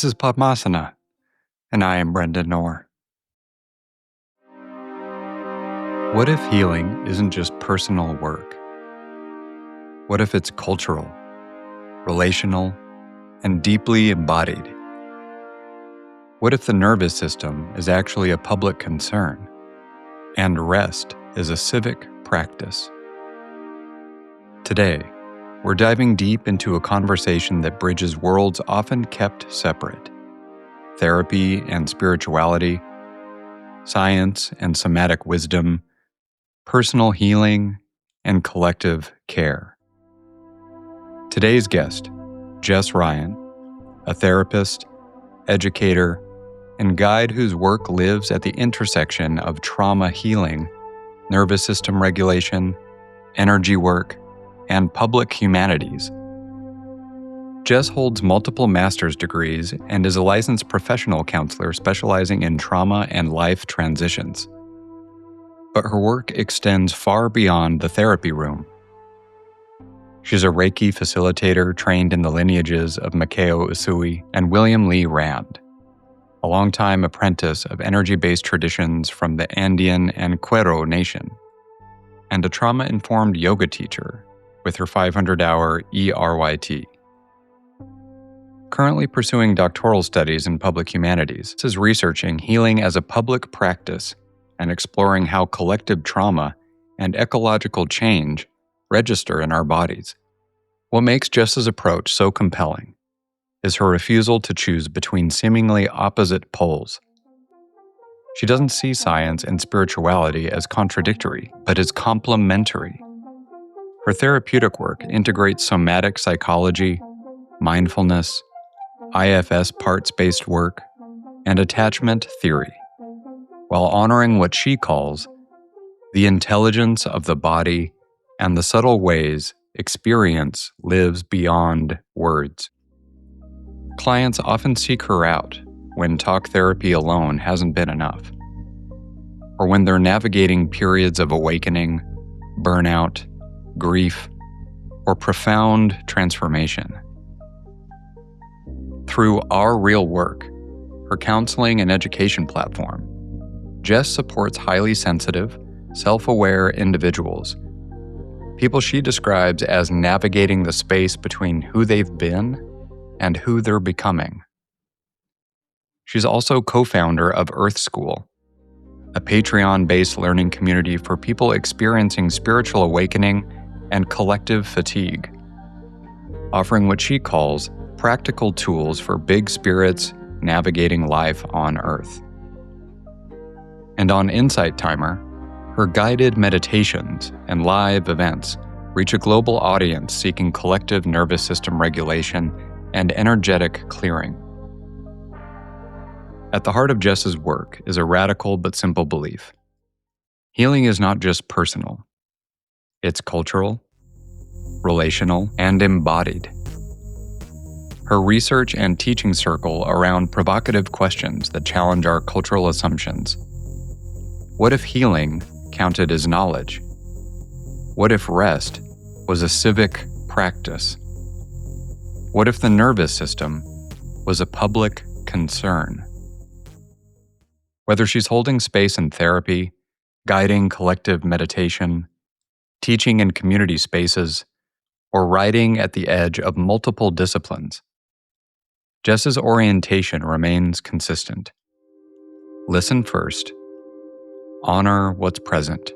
This is Podmasana, and I am Brendan Knorr. What if healing isn't just personal work? What if it's cultural, relational, and deeply embodied? What if the nervous system is actually a public concern, and rest is a civic practice? Today, we're diving deep into a conversation that bridges worlds often kept separate: therapy and spirituality, science and somatic wisdom, personal healing, and collective care. Today's guest, Jess Ryan, a therapist, educator, and guide whose work lives at the intersection of trauma healing, nervous system regulation, energy work, and public humanities. Jess holds multiple master's degrees and is a licensed professional counselor specializing in trauma and life transitions. But her work extends far beyond the therapy room. She's a Reiki facilitator trained in the lineages of Mikao Usui and William Lee Rand, a longtime apprentice of energy-based traditions from the Andean and Q'ero Nation, and a trauma-informed yoga teacher with her 500-hour ERYT. Currently pursuing doctoral studies in public humanities, is researching healing as a public practice and exploring how collective trauma and ecological change register in our bodies. What makes Jess's approach so compelling is her refusal to choose between seemingly opposite poles. She doesn't see science and spirituality as contradictory, but as complementary. Her therapeutic work integrates somatic psychology, mindfulness, IFS parts-based work, and attachment theory, while honoring what she calls the intelligence of the body and the subtle ways experience lives beyond words. Clients often seek her out when talk therapy alone hasn't been enough, or when they're navigating periods of awakening, burnout, grief, or profound transformation. Through Our Real Work, her counseling and education platform, Jess supports highly sensitive, self-aware individuals, people she describes as navigating the space between who they've been and who they're becoming. She's also co-founder of Earth School, a Patreon-based learning community for people experiencing spiritual awakening and collective fatigue, offering what she calls practical tools for big spirits navigating life on Earth. And on Insight Timer, her guided meditations and live events reach a global audience seeking collective nervous system regulation and energetic clearing. At the heart of Jess's work is a radical but simple belief. Healing is not just personal. It's cultural, relational, and embodied. Her research and teaching circle around provocative questions that challenge our cultural assumptions. What if healing counted as knowledge? What if rest was a civic practice? What if the nervous system was a public concern? Whether she's holding space in therapy, guiding collective meditation, teaching in community spaces, or riding at the edge of multiple disciplines, Jess's orientation remains consistent. Listen first, honor what's present,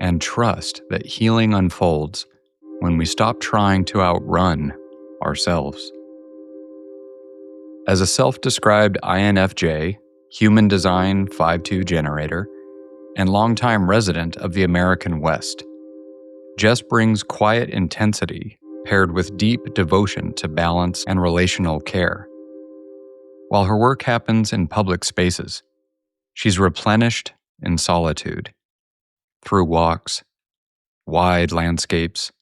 and trust that healing unfolds when we stop trying to outrun ourselves. As a self-described INFJ, human design 5-2 generator, and longtime resident of the American West, Jess brings quiet intensity paired with deep devotion to balance and relational care. While her work happens in public spaces, she's replenished in solitude, through walks, wide landscapes,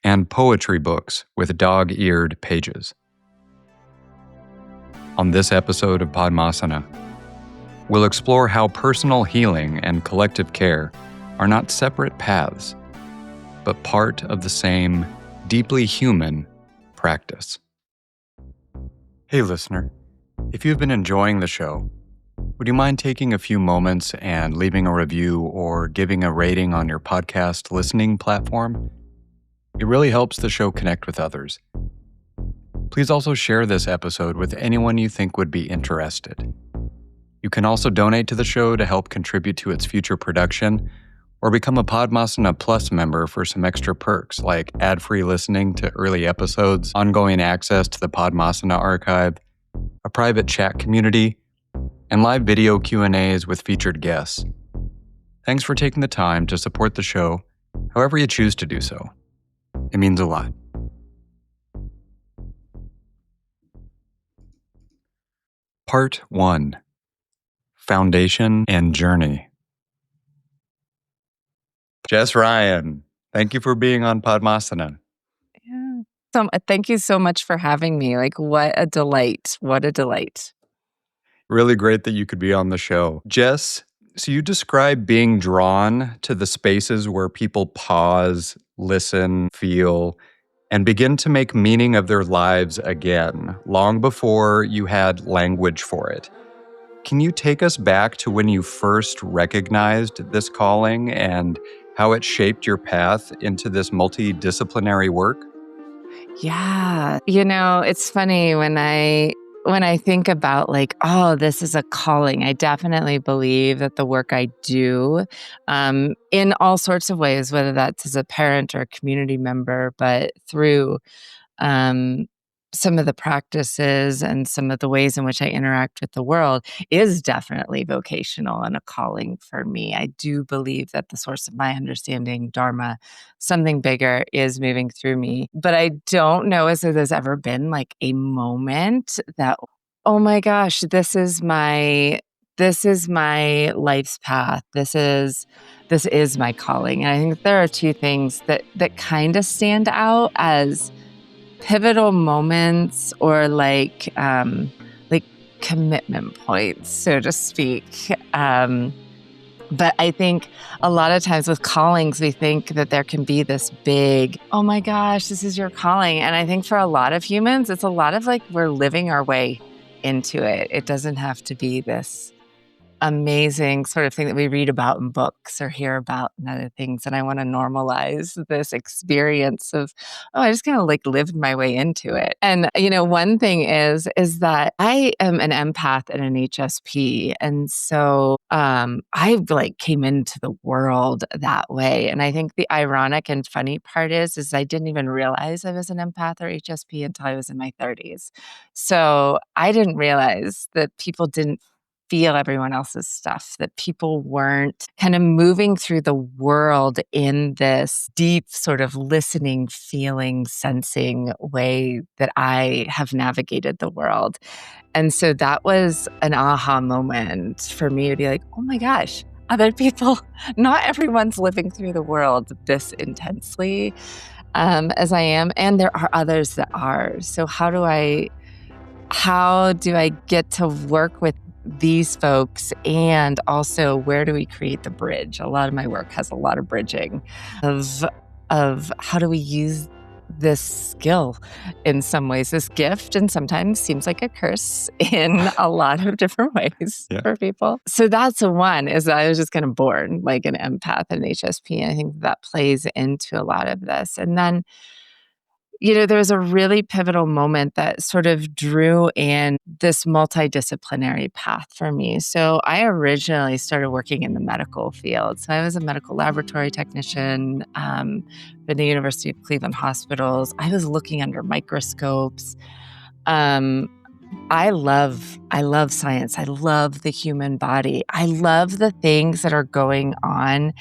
and poetry books with dog-eared pages. On this episode of Podmasana, we'll explore how personal healing and collective care are not separate paths, but part of the same deeply human practice. Hey, listener. If you've been enjoying the show, would you mind taking a few moments and leaving a review or giving a rating on your podcast listening platform? It really helps the show connect with others. Please also share this episode with anyone you think would be interested. You can also donate to the show to help contribute to its future production, or become a Podmasana Plus member for some extra perks like ad-free listening to early episodes, ongoing access to the Podmasana archive, a private chat community, and live video Q&As with featured guests. Thanks for taking the time to support the show, however you choose to do so. It means a lot. Part 1. Foundation and Journey. Jess Ryan, thank you for being on Podmasana. Yeah. So, thank you so much for having me. Like, what a delight. What a delight. Really great that you could be on the show. Jess, so you describe being drawn to the spaces where people pause, listen, feel, and begin to make meaning of their lives again, long before you had language for it. Can you take us back to when you first recognized this calling and how it shaped your path into this multidisciplinary work? Yeah. It's funny when I think about like, oh, this is a calling. I definitely believe that the work I do, in all sorts of ways, whether that's as a parent or a community member, but through um, some of the practices and some of the ways in which I interact with the world is definitely vocational and a calling for me. I do believe that the source of my understanding, Dharma, something bigger, is moving through me. But I don't know if there's ever been like a moment that, oh my gosh, this is my life's path. This is my calling. And I think there are two things that kind of stand out as pivotal moments or like commitment points, so to speak. But I think a lot of times with callings, we think that there can be this big, oh my gosh, this is your calling. And I think for a lot of humans, it's a lot of like we're living our way into it. It doesn't have to be this amazing sort of thing that we read about in books or hear about in other things. And I want to normalize this experience of, oh, I just kind of like lived my way into it. And, one thing is that I am an empath and an HSP. And so I like came into the world that way. And I think the ironic and funny part is I didn't even realize I was an empath or HSP until I was in my 30s. So I didn't realize that people didn't feel everyone else's stuff, that people weren't kind of moving through the world in this deep sort of listening, feeling, sensing way that I have navigated the world. And so that was an aha moment for me to be like, oh my gosh, other people, not everyone's living through the world this intensely as I am. And there are others that are. So how do I get to work with these folks, and also where do we create the bridge? A lot of my work has a lot of bridging of how do we use this skill in some ways, this gift, and sometimes seems like a curse in a lot of different ways for people. So that's one, is that I was just kind of born like an empath and HSP. And I think that plays into a lot of this. And then there was a really pivotal moment that sort of drew in this multidisciplinary path for me. So I originally started working in the medical field. So I was a medical laboratory technician for the University of Cleveland hospitals. I was looking under microscopes. I love science. I love the human body. I love the things that are going on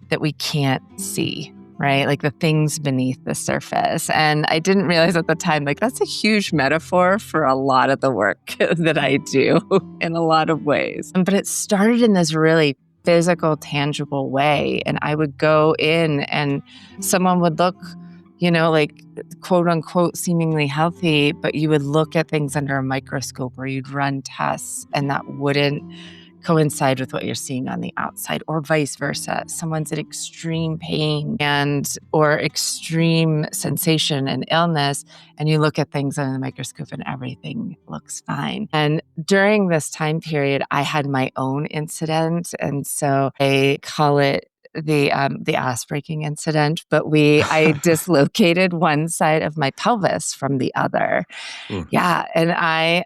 that we can't see, right? Like the things beneath the surface. And I didn't realize at the time, like that's a huge metaphor for a lot of the work that I do in a lot of ways. But it started in this really physical, tangible way. And I would go in and someone would look, like quote unquote, seemingly healthy, but you would look at things under a microscope or you'd run tests and that wouldn't coincide with what you're seeing on the outside, or vice versa. Someone's in extreme pain or extreme sensation and illness, and you look at things under the microscope and everything looks fine. And during this time period, I had my own incident, and so I call it the ass breaking incident, but I dislocated one side of my pelvis from the other. Ooh. Yeah, and I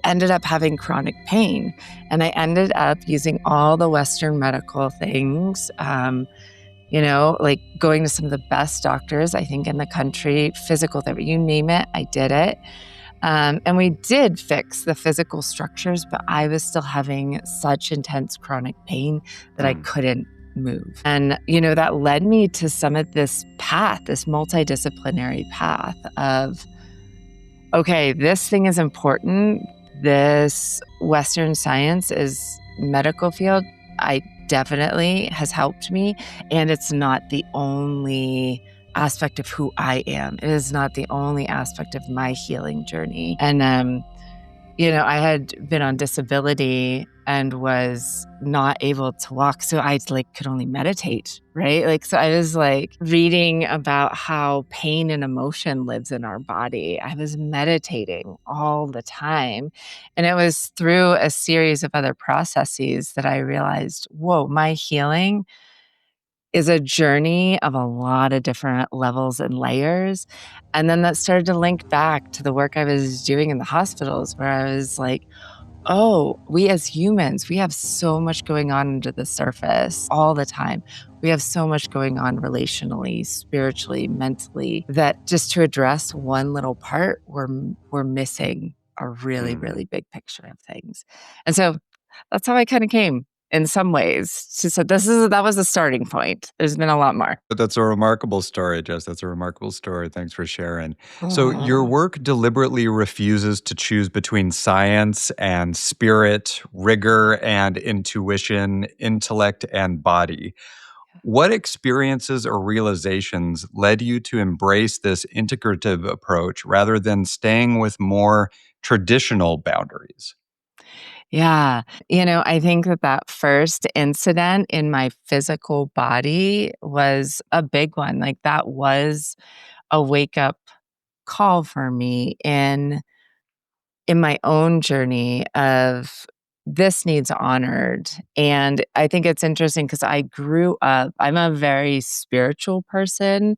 ended up having chronic pain, and I ended up using all the Western medical things, like going to some of the best doctors, I think, in the country, physical therapy, you name it, I did it. And we did fix the physical structures, but I was still having such intense chronic pain that I couldn't move. And, that led me to some of this path, this multidisciplinary path of, okay, this thing is important. This Western science is medical field. I definitely has helped me. And it's not the only aspect of who I am. It is not the only aspect of my healing journey. And, I had been on disability and was not able to walk. So I could only meditate, right? So I was reading about how pain and emotion lives in our body. I was meditating all the time. And it was through a series of other processes that I realized, whoa, my healing is a journey of a lot of different levels and layers. And then that started to link back to the work I was doing in the hospitals, where I was like, oh, we as humans, we have so much going on under the surface all the time. We have so much going on relationally, spiritually, mentally, that just to address one little part, we're missing a really, really big picture of things. And so that's how I kind of came in some ways. So that was the starting point. There's been a lot more. But that's a remarkable story, Jess. That's a remarkable story. Thanks for sharing. So your work deliberately refuses to choose between science and spirit, rigor and intuition, intellect and body. What experiences or realizations led you to embrace this integrative approach rather than staying with more traditional boundaries? Yeah. I think that first incident in my physical body was a big one. That was a wake up call for me in my own journey of this needs honored. And I think it's interesting because I grew up, I'm a very spiritual person.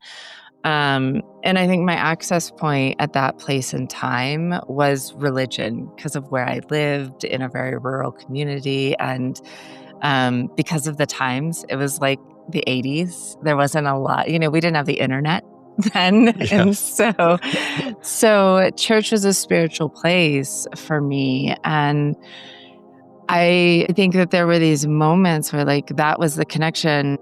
And I think my access point at that place and time was religion because of where I lived in a very rural community. And because of the times, it was like the 80s. There wasn't a lot, we didn't have the internet then. Yeah. And so church was a spiritual place for me. And I think that there were these moments where that was the connection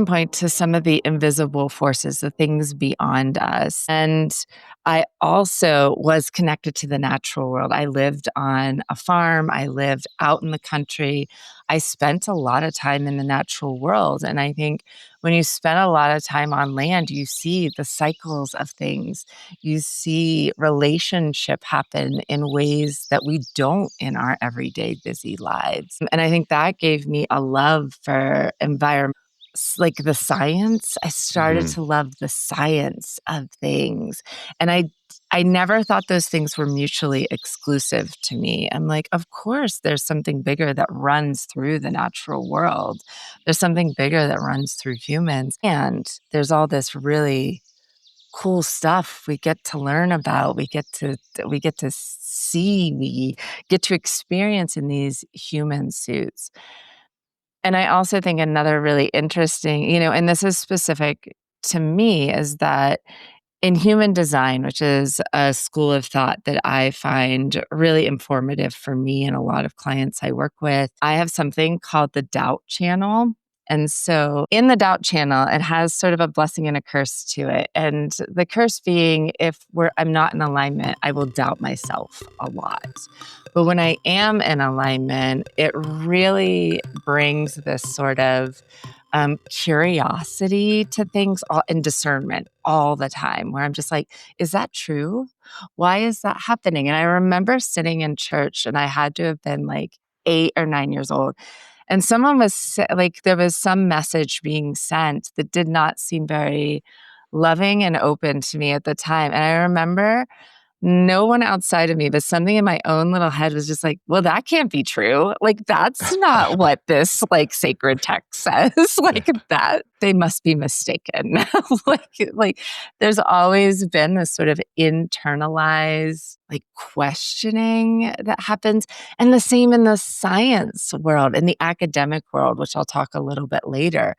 point to some of the invisible forces, the things beyond us. And I also was connected to the natural world. I lived on a farm. I lived out in the country. I spent a lot of time in the natural world. And I think when you spend a lot of time on land, you see the cycles of things. You see relationship happen in ways that we don't in our everyday busy lives. And I think that gave me a love for environment, like the science. I started to love the science of things. And I never thought those things were mutually exclusive to me. I'm like, of course, there's something bigger that runs through the natural world. There's something bigger that runs through humans. And there's all this really cool stuff we get to learn about. We get to see, we get to experience in these human suits. And I also think another really interesting, and this is specific to me, is that in human design, which is a school of thought that I find really informative for me and a lot of clients I work with, I have something called the doubt channel. And so in the doubt channel, it has sort of a blessing and a curse to it. And the curse being, I'm not in alignment, I will doubt myself a lot. But when I am in alignment, it really brings this sort of curiosity to things and discernment all the time, where I'm just like, is that true? Why is that happening? And I remember sitting in church, and I had to have been 8 or 9 years old. And someone was like, there was some message being sent that did not seem very loving and open to me at the time. And I remember no one outside of me, but something in my own little head was just like, well, that can't be true. Like, that's not what this like sacred text says. Like that, they must be mistaken. like there's always been this sort of internalized like questioning that happens. And the same in the science world, in the academic world, which I'll talk a little bit later,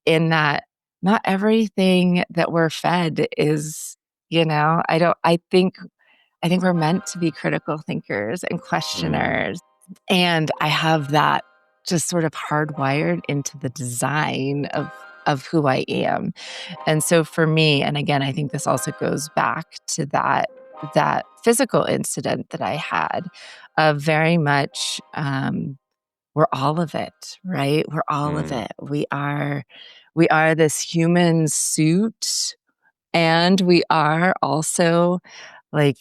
in that not everything that we're fed is, I think we're meant to be critical thinkers and questioners. And I have that just sort of hardwired into the design of who I am. And so for me, and again, I think this also goes back to that physical incident that I had of very much we're all of it, right? We're all of it. We are this human suit, and we are also like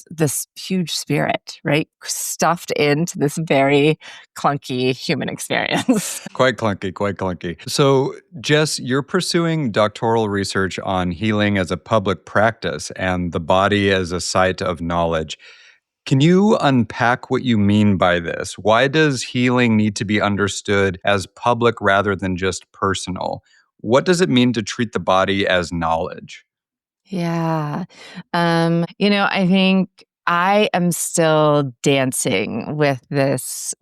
this huge spirit, right? Stuffed into this very clunky human experience. Quite clunky, quite clunky. So, Jess, you're pursuing doctoral research on healing as a public practice and the body as a site of knowledge. Can you unpack what you mean by this? Why does healing need to be understood as public rather than just personal? What does it mean to treat the body as knowledge? Yeah. I think I am still dancing with this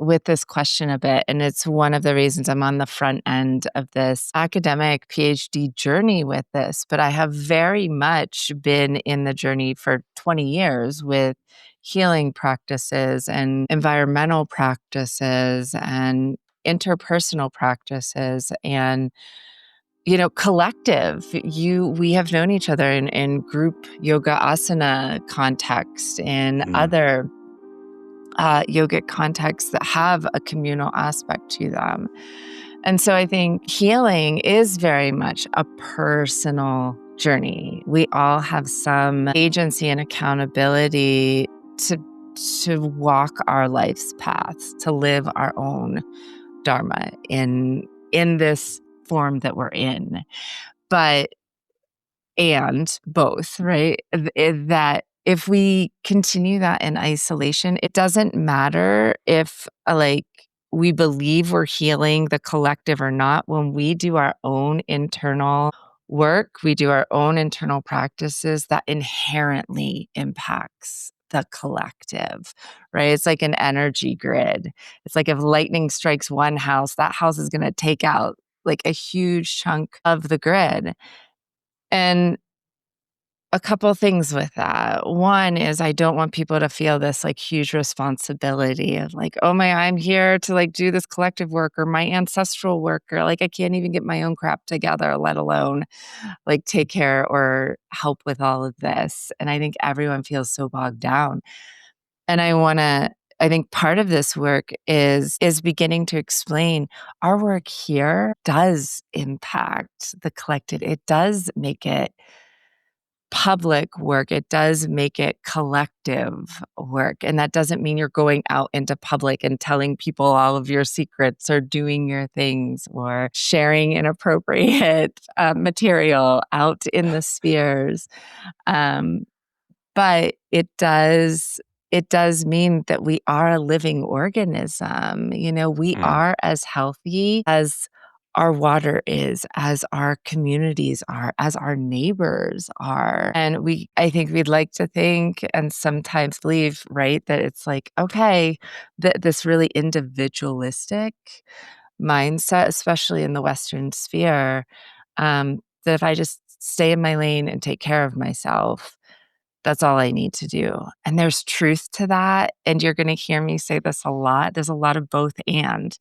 question a bit. And it's one of the reasons I'm on the front end of this academic PhD journey with this. But I have very much been in the journey for 20 years with healing practices and environmental practices and interpersonal practices and collective. We have known each other in group yoga asana context, in other yogic contexts that have a communal aspect to them. And so I think healing is very much a personal journey. We all have some agency and accountability to walk our life's paths, to live our own dharma in this form that we're in. And both, right? That if we continue that in isolation, it doesn't matter if we believe we're healing the collective or not. When we do our own internal work, we do our own internal practices, that inherently impacts the collective, right? It's like an energy grid. It's like if lightning strikes one house, that house is going to take out like a huge chunk of the grid. And a couple of things with that. One is I don't want people to feel this like huge responsibility of like, oh I'm here to like do this collective work or my ancestral work, or like I can't even get my own crap together, let alone like take care or help with all of this. And I think everyone feels so bogged down. And I think part of this work is beginning to explain our work here does impact the collective. It does make it public work. It does make it collective work. And that doesn't mean you're going out into public and telling people all of your secrets or doing your things or sharing inappropriate material out in the spheres. But it does mean that we are a living organism. We are as healthy as our water is, as our communities are, as our neighbors are. And I think we'd like to think and sometimes believe, right, that it's like, okay, this really individualistic mindset, especially in the Western sphere, that if I just stay in my lane and take care of myself, that's all I need to do. And there's truth to that. And you're going to hear me say this a lot. There's a lot of both and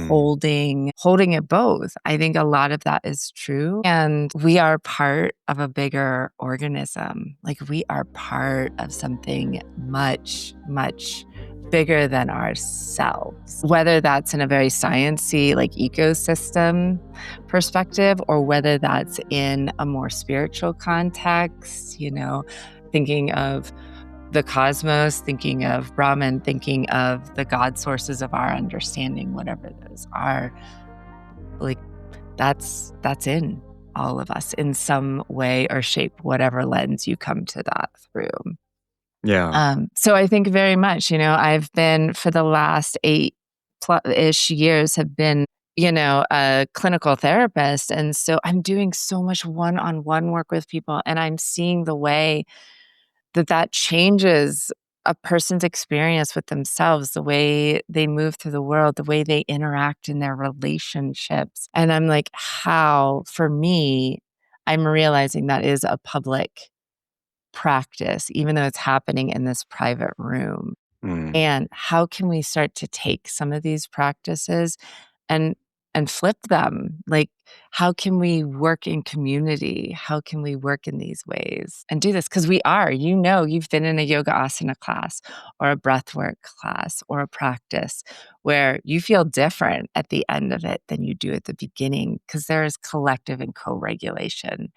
holding it both. I think a lot of that is true. And we are part of a bigger organism. Like we are part of something much, much bigger than ourselves, whether that's in a very sciencey, like ecosystem perspective, or whether that's in a more spiritual context, thinking of the cosmos, thinking of Brahman, thinking of the God sources of our understanding, whatever those are, like that's in all of us in some way or shape, whatever lens you come to that through. Yeah. So I think very much, I've been for the last 8-ish years have been, a clinical therapist. And so I'm doing so much one-on-one work with people, and I'm seeing the way that changes a person's experience with themselves, the way they move through the world, the way they interact in their relationships. And I'm like, how, for me, I'm realizing that is a public practice, even though it's happening in this private room. Mm. And how can we start to take some of these practices and flip them? Like, how can we work in community? How can we work in these ways and do this? Because you've been in a yoga asana class or a breathwork class or a practice where you feel different at the end of it than you do at the beginning, because there is collective and co-regulation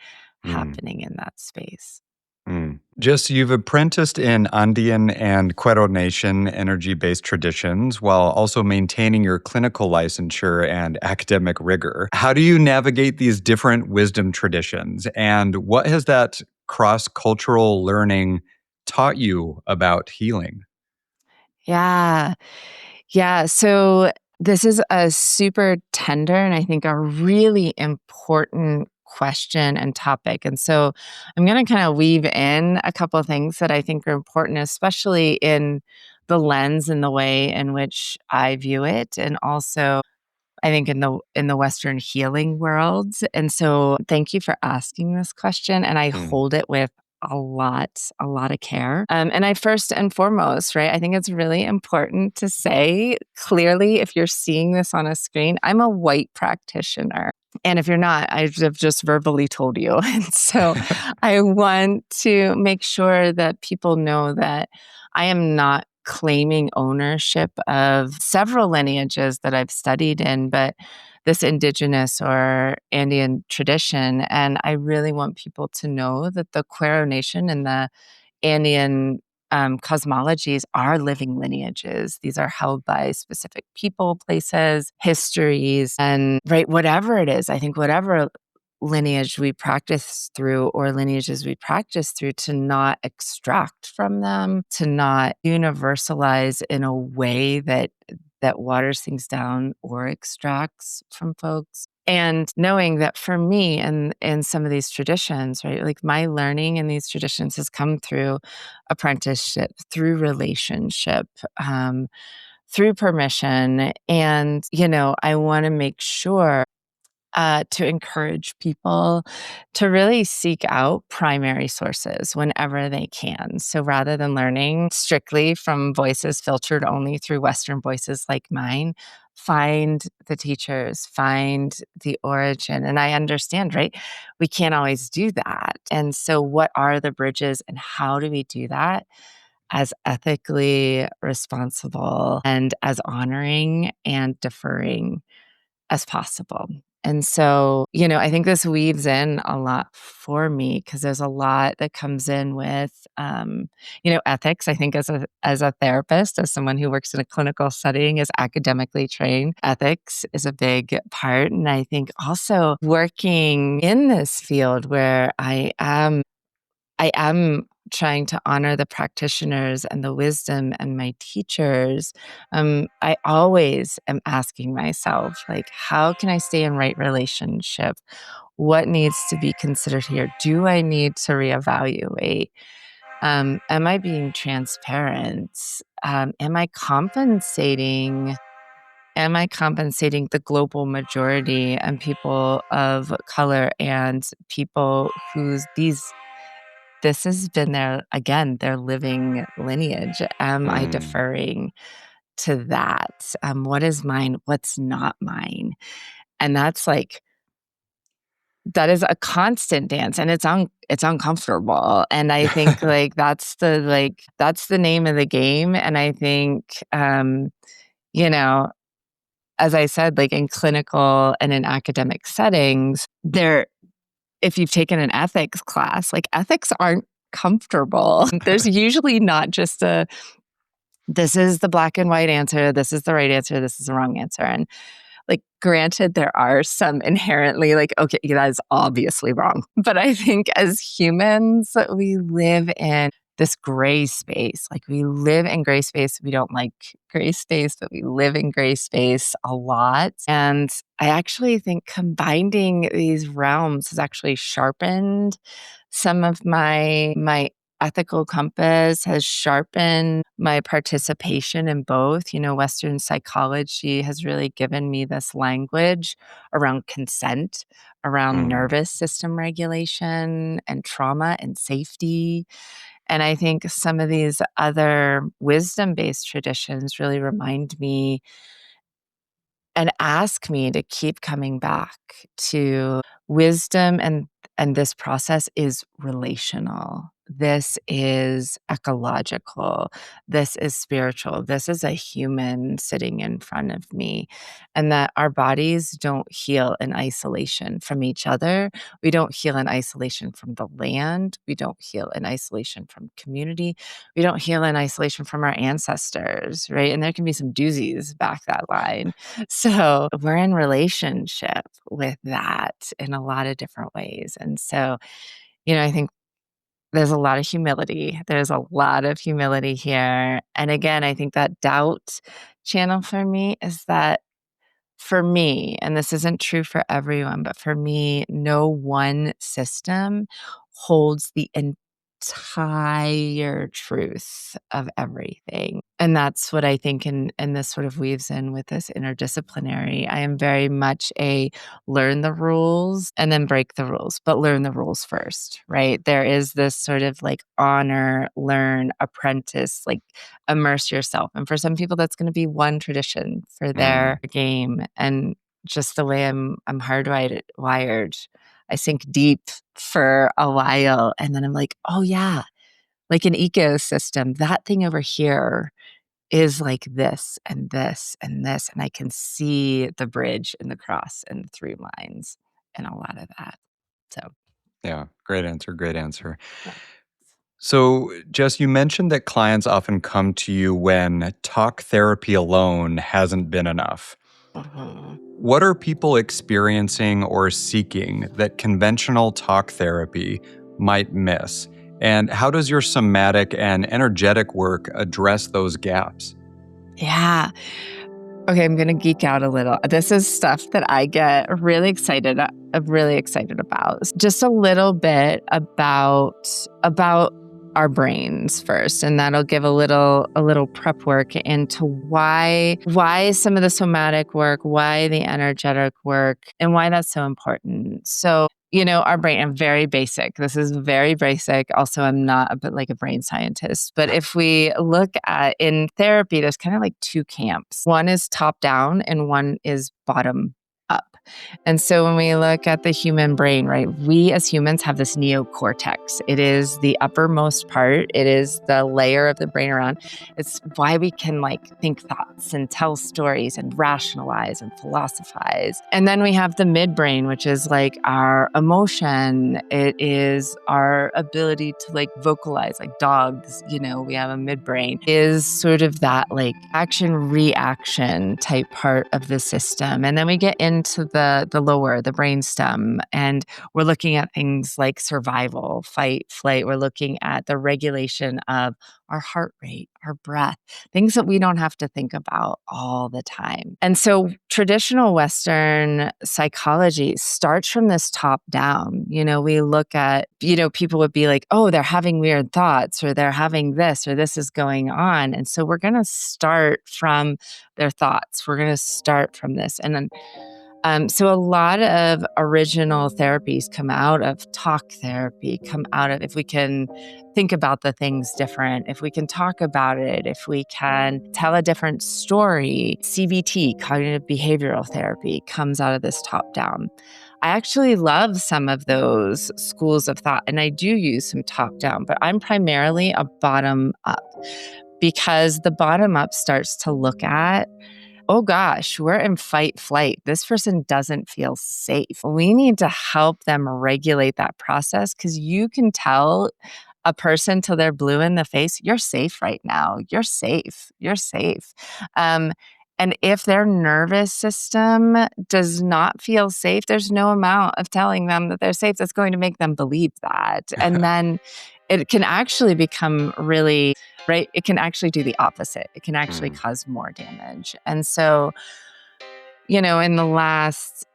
Mm. happening in that space. Jess, you've apprenticed in Andean and Quero Nation energy-based traditions while also maintaining your clinical licensure and academic rigor. How do you navigate these different wisdom traditions, and what has that cross-cultural learning taught you about healing? Yeah. Yeah. So this is a super tender and I think a really important question and topic. And so I'm going to kind of weave in a couple of things that I think are important, especially in the lens and the way in which I view it. And also I think in the Western healing world. And so thank you for asking this question. And I Mm. hold it with a lot of care. And I first and foremost, right, I think it's really important to say clearly, if you're seeing this on a screen, I'm a white practitioner. And if you're not, I have just verbally told you. And so I want to make sure that people know that I am not claiming ownership of several lineages that I've studied in, but this indigenous or Andean tradition. And I really want people to know that the Quero Nation and the Andean cosmologies are living lineages. These are held by specific people, places, histories, and right, whatever it is. I think whatever lineage we practice through or lineages we practice through, to not extract from them, to not universalize in a way that waters things down or extracts from folks. And knowing that for me and in some of these traditions, right, like my learning in these traditions has come through apprenticeship, through relationship, through permission. And, I want to make sure to encourage people to really seek out primary sources whenever they can. So rather than learning strictly from voices filtered only through Western voices like mine, find the teachers, find the origin. And I understand, right? We can't always do that. And so, what are the bridges and how do we do that as ethically responsible and as honoring and deferring as possible? And so, I think this weaves in a lot for me because there's a lot that comes in with, ethics. I think as a therapist, as someone who works in a clinical setting, is academically trained, ethics is a big part. And I think also working in this field where I am trying to honor the practitioners and the wisdom and my teachers. I always am asking myself, like, how can I stay in right relationship? What needs to be considered here? Do I need to reevaluate? Am I being transparent? Am I compensating? Am I compensating the global majority and people of color and people whose this has been their living lineage? Am I Mm. deferring to that? What is mine? What's not mine? And that is a constant dance, and it's uncomfortable. And I think that's the name of the game. And I think, you know, as I said, like in clinical and in academic settings, if you've taken an ethics class, like ethics aren't comfortable. There's usually not just this is the black and white answer, this is the right answer, this is the wrong answer. And like, granted, there are some inherently like, okay, that is obviously wrong. But I think as humans, we live in this gray space. Like, we live in gray space. We don't like gray space, but we live in gray space a lot. And I actually think combining these realms has actually sharpened some of my ethical compass, has sharpened my participation in both. Western psychology has really given me this language around consent, around Mm. nervous system regulation and trauma and safety. And I think some of these other wisdom-based traditions really remind me and ask me to keep coming back to wisdom, and this process is relational. This is ecological. This is spiritual. This is a human sitting in front of me. And that our bodies don't heal in isolation from each other. We don't heal in isolation from the land. We don't heal in isolation from community. We don't heal in isolation from our ancestors, right? And there can be some doozies back that line. So we're in relationship with that in a lot of different ways. And so, I think there's a lot of humility. There's a lot of humility here. And again, I think that doubt channel for me is that for me, and this isn't true for everyone, but for me, no one system holds the entire truth of everything. And that's what I think, and this sort of weaves in with this interdisciplinary. I am very much a learn the rules and then break the rules, but learn the rules first, right? There is this sort of like honor, learn, apprentice, like immerse yourself. And for some people, that's going to be one tradition for their game. And just the way I'm hardwired, I sink deep for a while. And then I'm like, oh yeah, like an ecosystem, that thing over here is like this and this and this. And I can see the bridge and the cross and the through lines and a lot of that. So, Yeah, great answer. Great answer. yeah. So, Jess, you mentioned that clients often come to you when talk therapy alone hasn't been enough. Mhm. What are people experiencing or seeking that conventional talk therapy might miss? And how does your somatic and energetic work address those gaps? Yeah. Okay, I'm gonna geek out a little. This is stuff that I get really excited about. Just a little bit about our brains first, and that'll give a little prep work into why some of the somatic work, why the energetic work, and why that's so important. So, our brain, I'm very basic. This is very basic. Also, I'm not a bit like a brain scientist. But if we look at in therapy, there's kind of like two camps. One is top down and one is bottom up. And so when we look at the human brain, right, we as humans have this neocortex. It is the uppermost part. It is the layer of the brain around. It's why we can like think thoughts and tell stories and rationalize and philosophize. And then we have the midbrain, which is like our emotion. It is our ability to like vocalize, like dogs, we have a midbrain, is sort of that like action reaction type part of the system. And then we get into the lower, the brainstem, and we're looking at things like survival, fight, flight. We're looking at the regulation of our heart rate, our breath, things that we don't have to think about all the time. And so traditional Western psychology starts from this top down. We look at, people would be like, oh, they're having weird thoughts, or they're having this, or this is going on. And so we're going to start from their thoughts. We're going to start from this. And then so a lot of original therapies come out of talk therapy, come out of if we can think about the things different, if we can talk about it, if we can tell a different story. CBT, cognitive behavioral therapy, comes out of this top down. I actually love some of those schools of thought, and I do use some top down, but I'm primarily a bottom up because the bottom up starts to look at, oh gosh, we're in fight flight. This person doesn't feel safe. We need to help them regulate that process because you can tell a person till they're blue in the face, you're safe right now. You're safe. You're safe. And if their nervous system does not feel safe, there's no amount of telling them that they're safe that's going to make them believe that. And then it can actually become really, right? It can actually do the opposite. It can actually cause more damage. And so, in the last,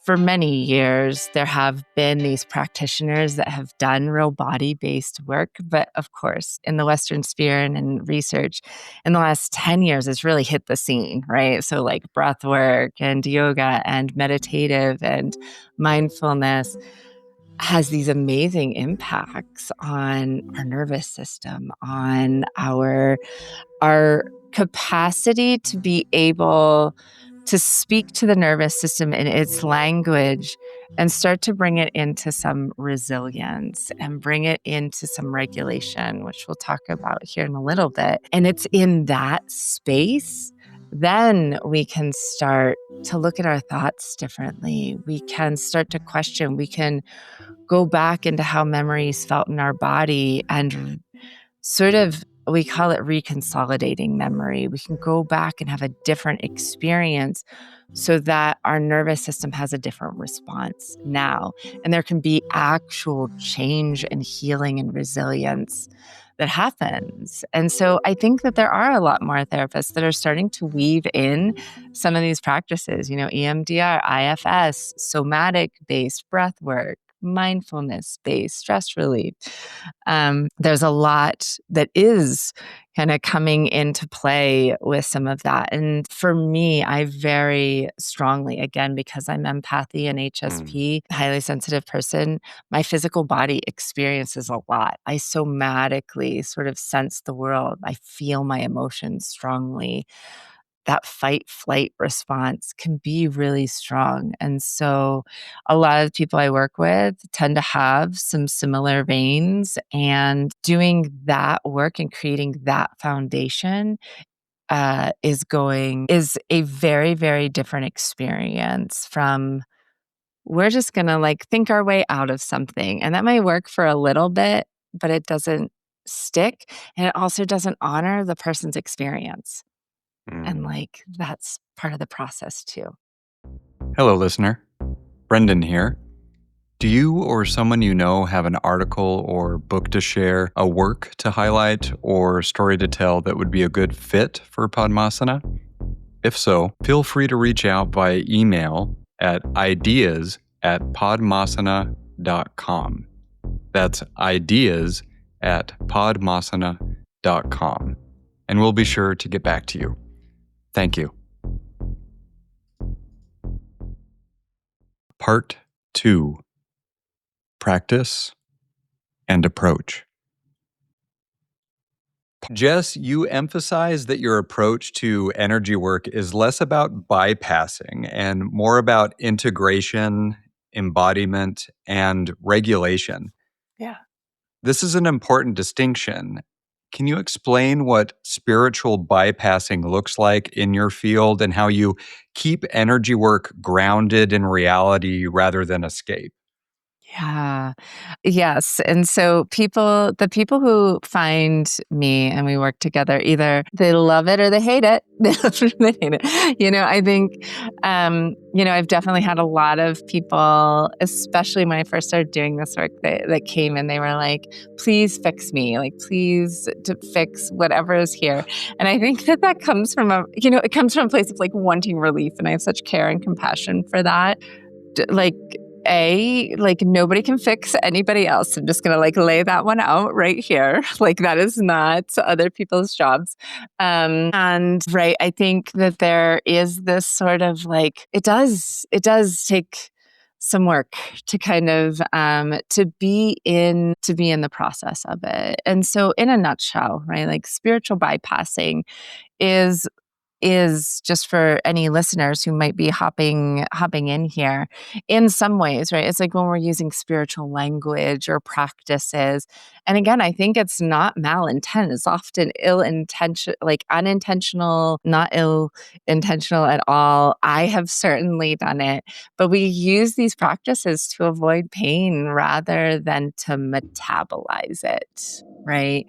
for many years, there have been these practitioners that have done real body-based work. But of course, in the Western sphere and in research, in the last 10 years, it's really hit the scene, right? So like breath work and yoga and meditative and mindfulness has these amazing impacts on our nervous system, on our capacity to be able to speak to the nervous system in its language and start to bring it into some resilience and bring it into some regulation, which we'll talk about here in a little bit. And it's in that space, then we can start to look at our thoughts differently. We can start to question. We can go back into how memories felt in our body and sort of, we call it reconsolidating memory. We can go back and have a different experience so that our nervous system has a different response now. And there can be actual change and healing and resilience that happens. And so I think that there are a lot more therapists that are starting to weave in some of these practices, EMDR, IFS, somatic-based breath work, mindfulness-based stress relief. There's a lot that is kind of coming into play with some of that. And for me, I very strongly, again, because I'm empathy and HSP, highly sensitive person, my physical body experiences a lot. I somatically sort of sense the world. I feel my emotions strongly. That fight flight response can be really strong. And so a lot of the people I work with tend to have some similar veins, and doing that work and creating that foundation is a very, very different experience from we're just going to like think our way out of something. And that might work for a little bit, but it doesn't stick. And it also doesn't honor the person's experience. And like, that's part of the process too. Hello, listener. Brendan here. Do you or someone you know have an article or book to share, a work to highlight, or story to tell that would be a good fit for Podmasana? If so, feel free to reach out via email at ideas@podmasana.com. That's ideas@podmasana.com. And we'll be sure to get back to you. Thank you. Part 2. Practice and approach. Jess, you emphasize that your approach to energy work is less about bypassing and more about integration, embodiment, and regulation. Yeah. This is an important distinction. Can you explain what spiritual bypassing looks like in your field and how you keep energy work grounded in reality rather than escape? Yeah. Yes. And so the people who find me and we work together, either they love it or they hate it. They love it or they hate it. I think, I've definitely had a lot of people, especially when I first started doing this work, that came and they were like, please fix me, like, please to fix whatever is here. And I think that comes from it comes from a place of like wanting relief. And I have such care and compassion for that. Like nobody can fix anybody else. I'm just going to like lay that one out right here. Like that is not other people's jobs. And right, I think that there is this sort of like, it does take some work to kind of to be in the process of it. And so in a nutshell, right, like spiritual bypassing is is, just for any listeners who might be hopping in here, in some ways, right? It's like when we're using spiritual language or practices. And again, I think it's not malintent. It's often unintentional, not ill-intentional at all. I have certainly done it. But we use these practices to avoid pain rather than to metabolize it, right?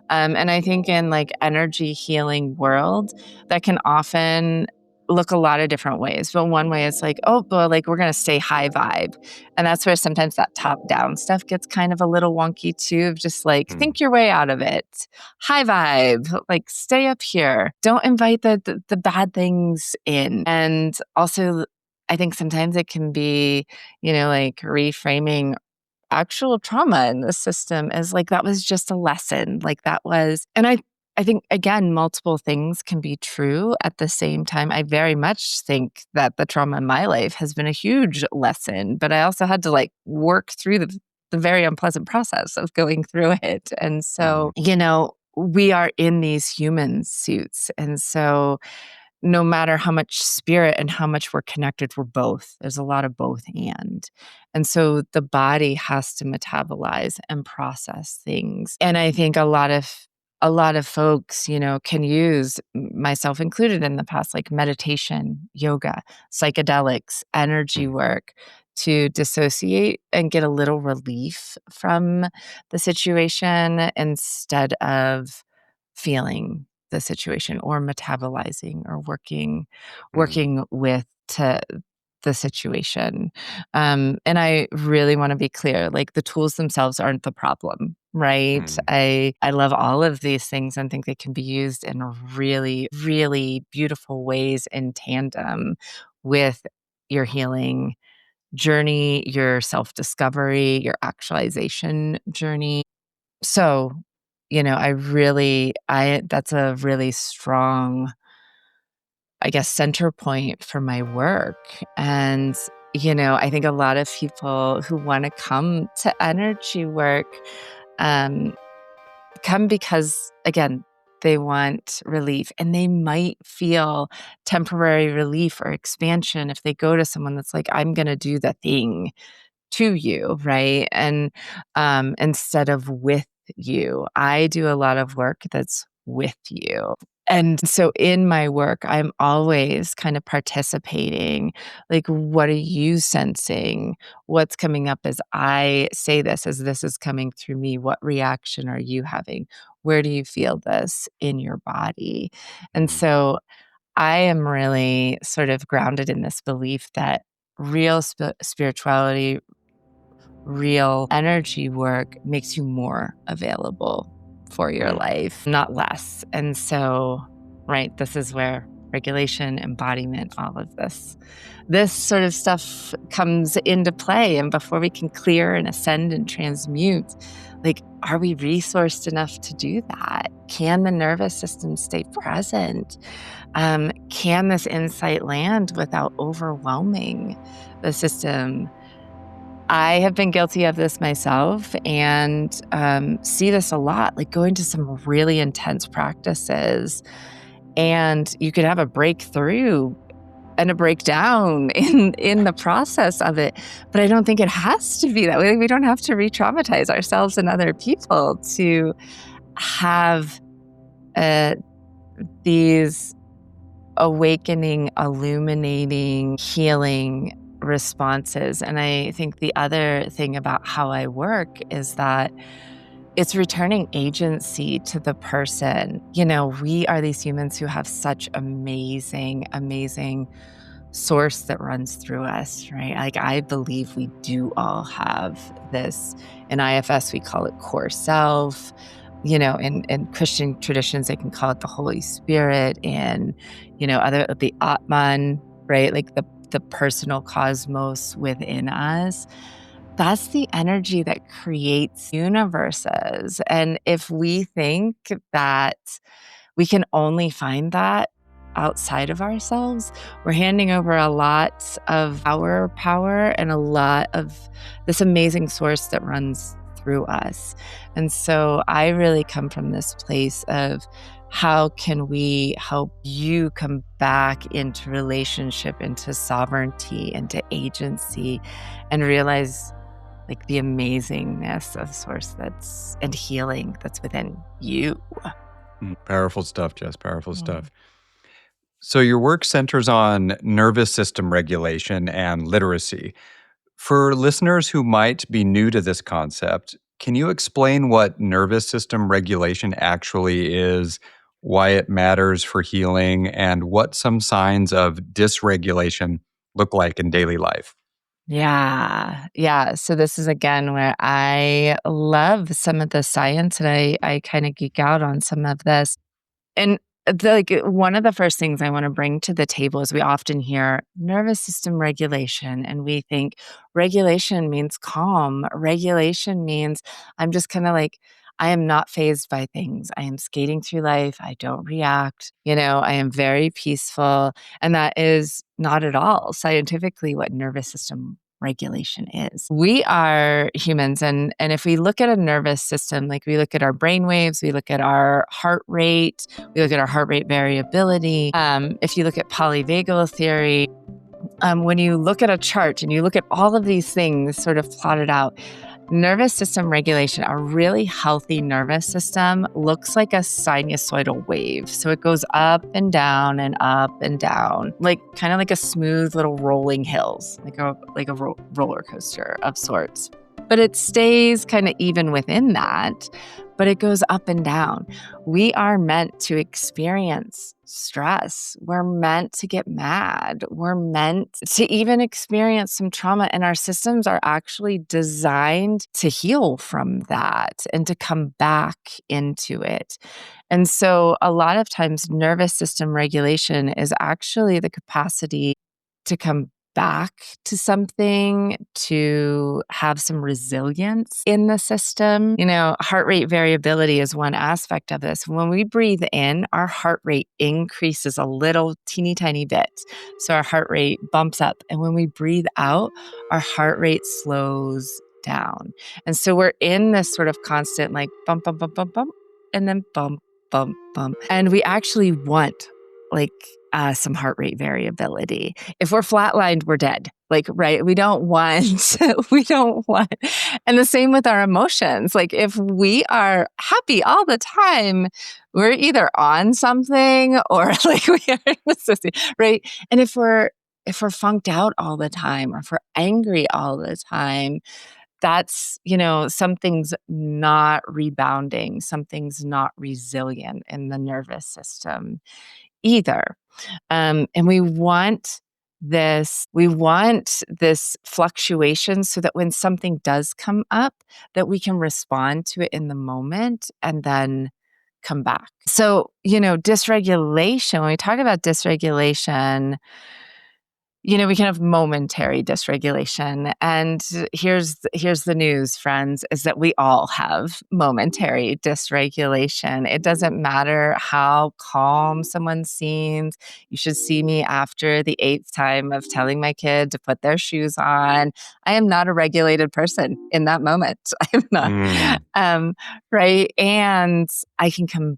And I think in like energy healing world, that can often look a lot of different ways. But one way is like, oh, but like we're going to stay high vibe. And that's where sometimes that top down stuff gets kind of a little wonky too, of just like, think your way out of it. High vibe, like stay up here. Don't invite the bad things in. And also, I think sometimes it can be, like reframing actual trauma in the system as like, that was just a lesson. Like that was, and I think, again, multiple things can be true at the same time. I very much think that the trauma in my life has been a huge lesson, but I also had to like work through the very unpleasant process of going through it. And so, we are in these human suits. And so no matter how much spirit and how much we're connected, we're both. There's a lot of both and. And so the body has to metabolize and process things. And I think a lot of folks, can use, myself included in the past, like meditation, yoga, psychedelics, energy work to dissociate and get a little relief from the situation instead of feeling the situation or metabolizing or working with the situation. And I really want to be clear, like the tools themselves aren't the problem, right? I love all of these things and think they can be used in really, really beautiful ways in tandem with your healing journey, your self-discovery, your actualization journey. So, that's a really strong, I guess, center point for my work. And, I think a lot of people who want to come to energy work come because, again, they want relief, and they might feel temporary relief or expansion if they go to someone that's like, I'm going to do the thing to you, right? And instead of with you, I do a lot of work that's with you. And so in my work, I'm always kind of participating. Like, what are you sensing? What's coming up as I say this, as this is coming through me? What reaction are you having? Where do you feel this in your body? And so I am really sort of grounded in this belief that real spirituality, real energy work makes you more available for your life, not less. And so, right, this is where regulation, embodiment, all of this sort of stuff comes into play. And before we can clear and ascend and transmute, like, are we resourced enough to do that? Can the nervous system stay present? Can this insight land without overwhelming the system? I have been guilty of this myself and see this a lot, like going to some really intense practices, and you could have a breakthrough and a breakdown in the process of it. But I don't think it has to be that way. We don't have to re-traumatize ourselves and other people to have these awakening, illuminating, healing responses. And I think the other thing about how I work is that it's returning agency to the person. We are these humans who have such amazing, amazing source that runs through us, right? Like, I believe we do all have this. In IFS, we call it core self. In Christian traditions, they can call it the Holy Spirit, and, the Atman, right? Like the personal cosmos within us. That's the energy that creates universes. And if we think that we can only find that outside of ourselves, we're handing over a lot of our power and a lot of this amazing source that runs through us. And so I really come from this place of How can we help you come back into relationship, into sovereignty, into agency, and realize like the amazingness of source and healing that's within you? Powerful stuff, Jess. Powerful stuff. So your work centers on nervous system regulation and literacy. For listeners who might be new to this concept, can you explain what nervous system regulation actually is, why it matters for healing, and what some signs of dysregulation look like in daily life? Yeah. Yeah. So this is again where I love some of the science and I kind of geek out on some of this. And one of the first things I want to bring to the table is we often hear nervous system regulation, and we think regulation means calm. Regulation means I'm just kind of like, I am not phased by things. I am skating through life. I don't react. I am very peaceful. And that is not at all scientifically what nervous system regulation is. We are humans, and if we look at a nervous system, like we look at our brain waves, we look at our heart rate, we look at our heart rate variability. If you look at polyvagal theory, when you look at a chart and you look at all of these things sort of plotted out, nervous system regulation, a really healthy nervous system looks like a sinusoidal wave. So it goes up and down, like kind of like a smooth little rolling hills, like a roller coaster of sorts. But it stays kind of even within that, but it goes up and down. We are meant to experience stress. We're meant to get mad. We're meant to even experience some trauma, and our systems are actually designed to heal from that and to come back into it. And so a lot of times nervous system regulation is actually the capacity to come back to something, to have some resilience in the system. Heart rate variability is one aspect of this. When we breathe in, our heart rate increases a little teeny tiny bit. So our heart rate bumps up. And when we breathe out, our heart rate slows down. And so we're in this sort of constant like bump, bump, bump, bump, bump, and then bump, bump, bump. And we actually want some heart rate variability. If we're flatlined, we're dead. Right? We don't want, and the same with our emotions. Like if we are happy all the time, we're either on something or like we are in a system, right? And if we're funked out all the time, or if we're angry all the time, that's, something's not rebounding, something's not resilient in the nervous system either. And we want this fluctuation so that when something does come up, that we can respond to it in the moment and then come back. So, dysregulation, when we talk about dysregulation, we can have momentary dysregulation. And here's the news, friends, is that we all have momentary dysregulation. It doesn't matter how calm someone seems. You should see me after the 8th time of telling my kid to put their shoes on. I am not a regulated person in that moment. I am not. Right. And I can come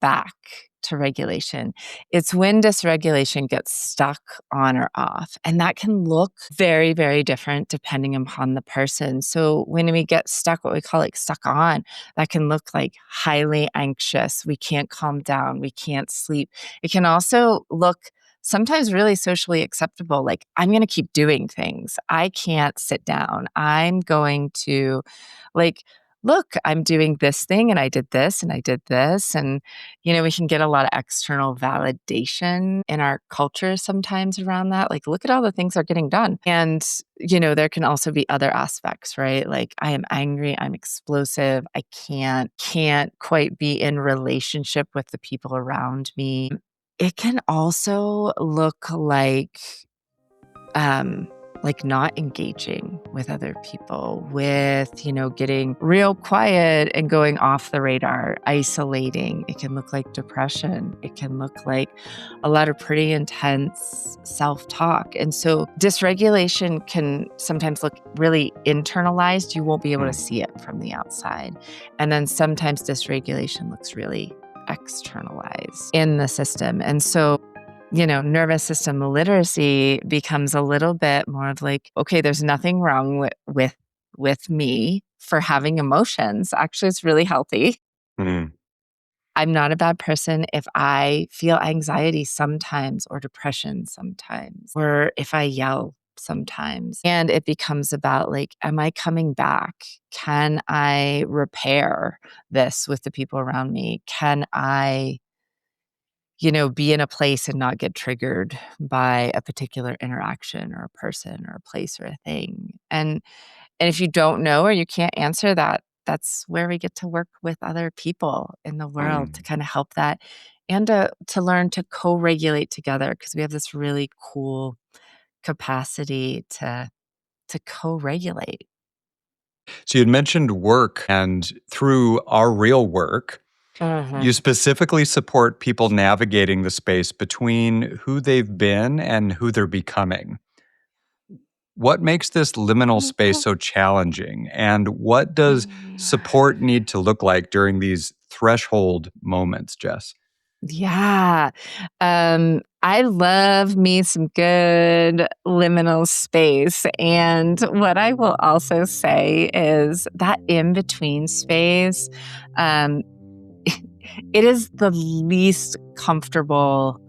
back to regulation. It's when dysregulation gets stuck on or off. And that can look very, very different depending upon the person. So when we get stuck, what we call stuck on, that can look like highly anxious. We can't calm down. We can't sleep. It can also look sometimes really socially acceptable. Like, I'm going to keep doing things. I can't sit down. I'm going to look, I'm doing this thing and I did this and I did this. And, we can get a lot of external validation in our culture sometimes around that. Like, look at all the things that are getting done. And, there can also be other aspects, right? Like, I am angry, I'm explosive, I can't quite be in relationship with the people around me. It can also look like not engaging with other people, with, getting real quiet and going off the radar, isolating. It can look like depression. It can look like a lot of pretty intense self-talk. And so dysregulation can sometimes look really internalized. You won't be able to see it from the outside. And then sometimes dysregulation looks really externalized in the system. And so, nervous system literacy becomes a little bit more of like, okay, there's nothing wrong with me for having emotions. Actually, it's really healthy. Mm. I'm not a bad person if I feel anxiety sometimes or depression sometimes, or if I yell sometimes. And it becomes about like, am I coming back? Can I repair this with the people around me? Can I, be in a place and not get triggered by a particular interaction or a person or a place or a thing? And if you don't know or you can't answer that, that's where we get to work with other people in the world to kind of help that and to learn to co-regulate together, because we have this really cool capacity to co-regulate. So you'd mentioned work, and through our real work, you specifically support people navigating the space between who they've been and who they're becoming. What makes this liminal space so challenging? And what does support need to look like during these threshold moments, Jess? Yeah. I love me some good liminal space. And what I will also say is that in between space, um, it is the least comfortable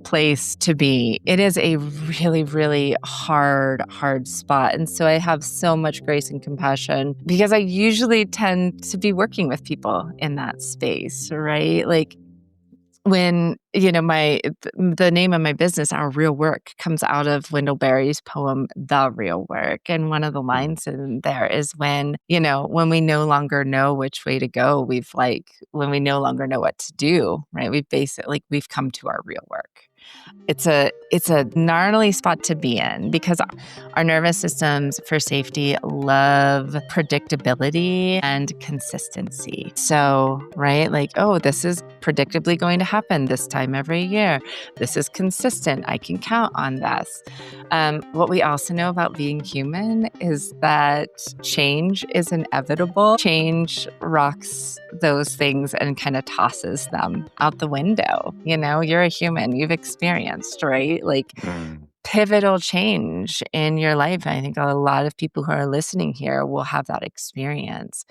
place to be. It is a really, really hard spot. And so I have so much grace and compassion because I usually tend to be working with people in that space, right? Like, when the name of my business, Our Real Work, comes out of Wendell Berry's poem The Real Work, and one of the lines in there is when we no longer know which way to go, when we no longer know what to do, right? We've come to our real work. It's a gnarly spot to be in because our nervous systems, for safety, love predictability and consistency. So, right, like, oh, this is predictably going to happen this time every year. This is consistent. I can count on this. What we also know about being human is that change is inevitable. Change rocks those things and kind of tosses them out the window. You're a human, you've experienced, right? Like pivotal change in your life. I think a lot of people who are listening here will have that experience.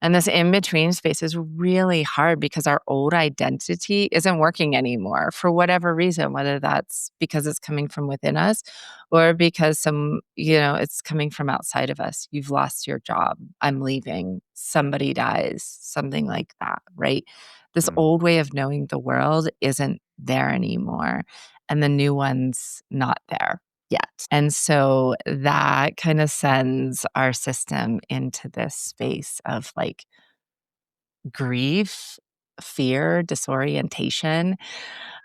And this in-between space is really hard because our old identity isn't working anymore for whatever reason, whether that's because it's coming from within us or because it's coming from outside of us. You've lost your job. I'm leaving. Somebody dies, something like that, right? This old way of knowing the world isn't there anymore. And the new one's not there yet. And so that kind of sends our system into this space of like grief, fear, disorientation.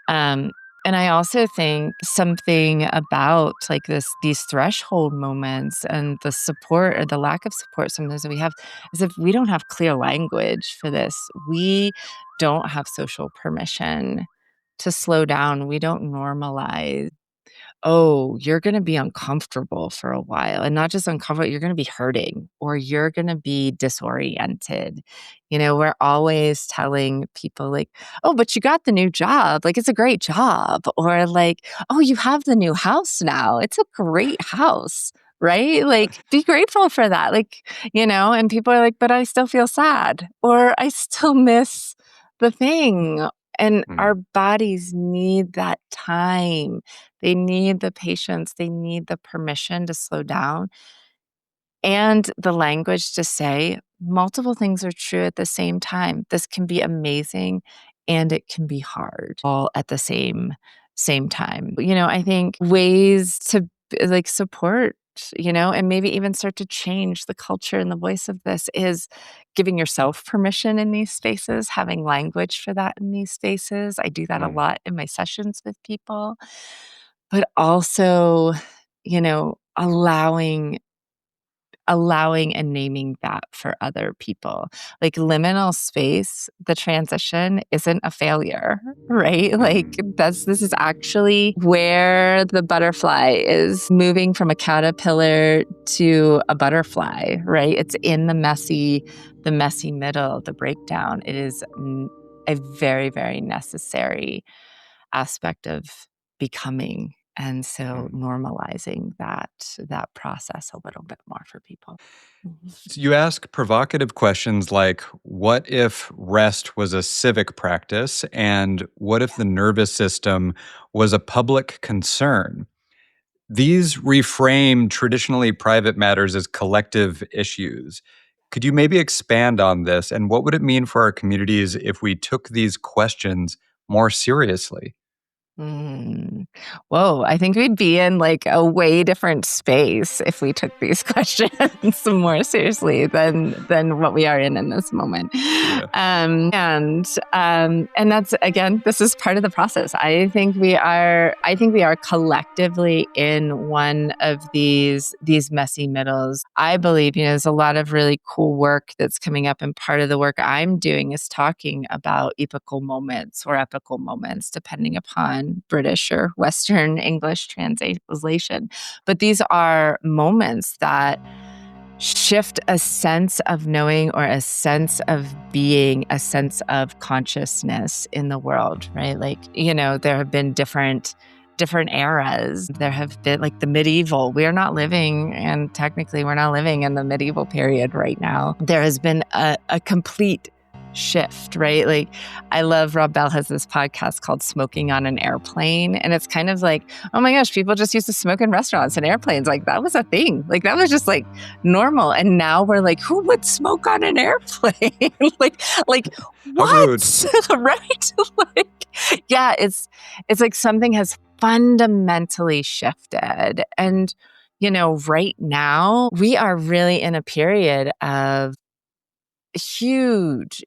Um, and I also think something about like these threshold moments and the support or the lack of support sometimes that we have is if we don't have clear language for this, we don't have social permission to slow down. We don't normalize, oh, you're going to be uncomfortable for a while, and not just uncomfortable, you're going to be hurting or you're going to be disoriented. We're always telling people like, oh, but you got the new job. Like, it's a great job. Or like, oh, you have the new house now. It's a great house. Right? Like, be grateful for that. Like, and people are like, but I still feel sad or I still miss the thing. And our bodies need that time. They need the patience. They need the permission to slow down and the language to say multiple things are true at the same time. This can be amazing and it can be hard all at the same time. I think ways to like support, and maybe even start to change the culture and the voice of this is giving yourself permission in these spaces, having language for that in these spaces. I do that a lot in my sessions with people, but also, allowing and naming that for other people. Like liminal space, the transition isn't a failure, right? Like this is actually where the butterfly is moving from a caterpillar to a butterfly, right? It's in the messy middle, the breakdown. It is a very, very necessary aspect of becoming. And so normalizing that process a little bit more for people. So you ask provocative questions like, what if rest was a civic practice? And what if the nervous system was a public concern? These reframe traditionally private matters as collective issues. Could you maybe expand on this? And what would it mean for our communities if we took these questions more seriously? Mm. Whoa, I think we'd be in like a way different space if we took these questions more seriously than what we are in this moment. Yeah. And that's, again, this is part of the process. I think we are collectively in one of these messy middles. I believe, there's a lot of really cool work that's coming up, and part of the work I'm doing is talking about epical moments or epical moments, depending upon British or Western English translation. But these are moments that shift a sense of knowing or a sense of being, a sense of consciousness in the world, right? Like, there have been different eras. There have been like the medieval. We are not living, and technically we're not living in the medieval period right now. There has been a complete shift, right? Like, I love Rob Bell has this podcast called Smoking on an Airplane. And it's kind of like, oh my gosh, people just used to smoke in restaurants and airplanes. Like, that was a thing. Like, that was just like normal. And now we're like, who would smoke on an airplane? like How rude. what? Right? Yeah, it's like something has fundamentally shifted. And, right now we are really in a period of huge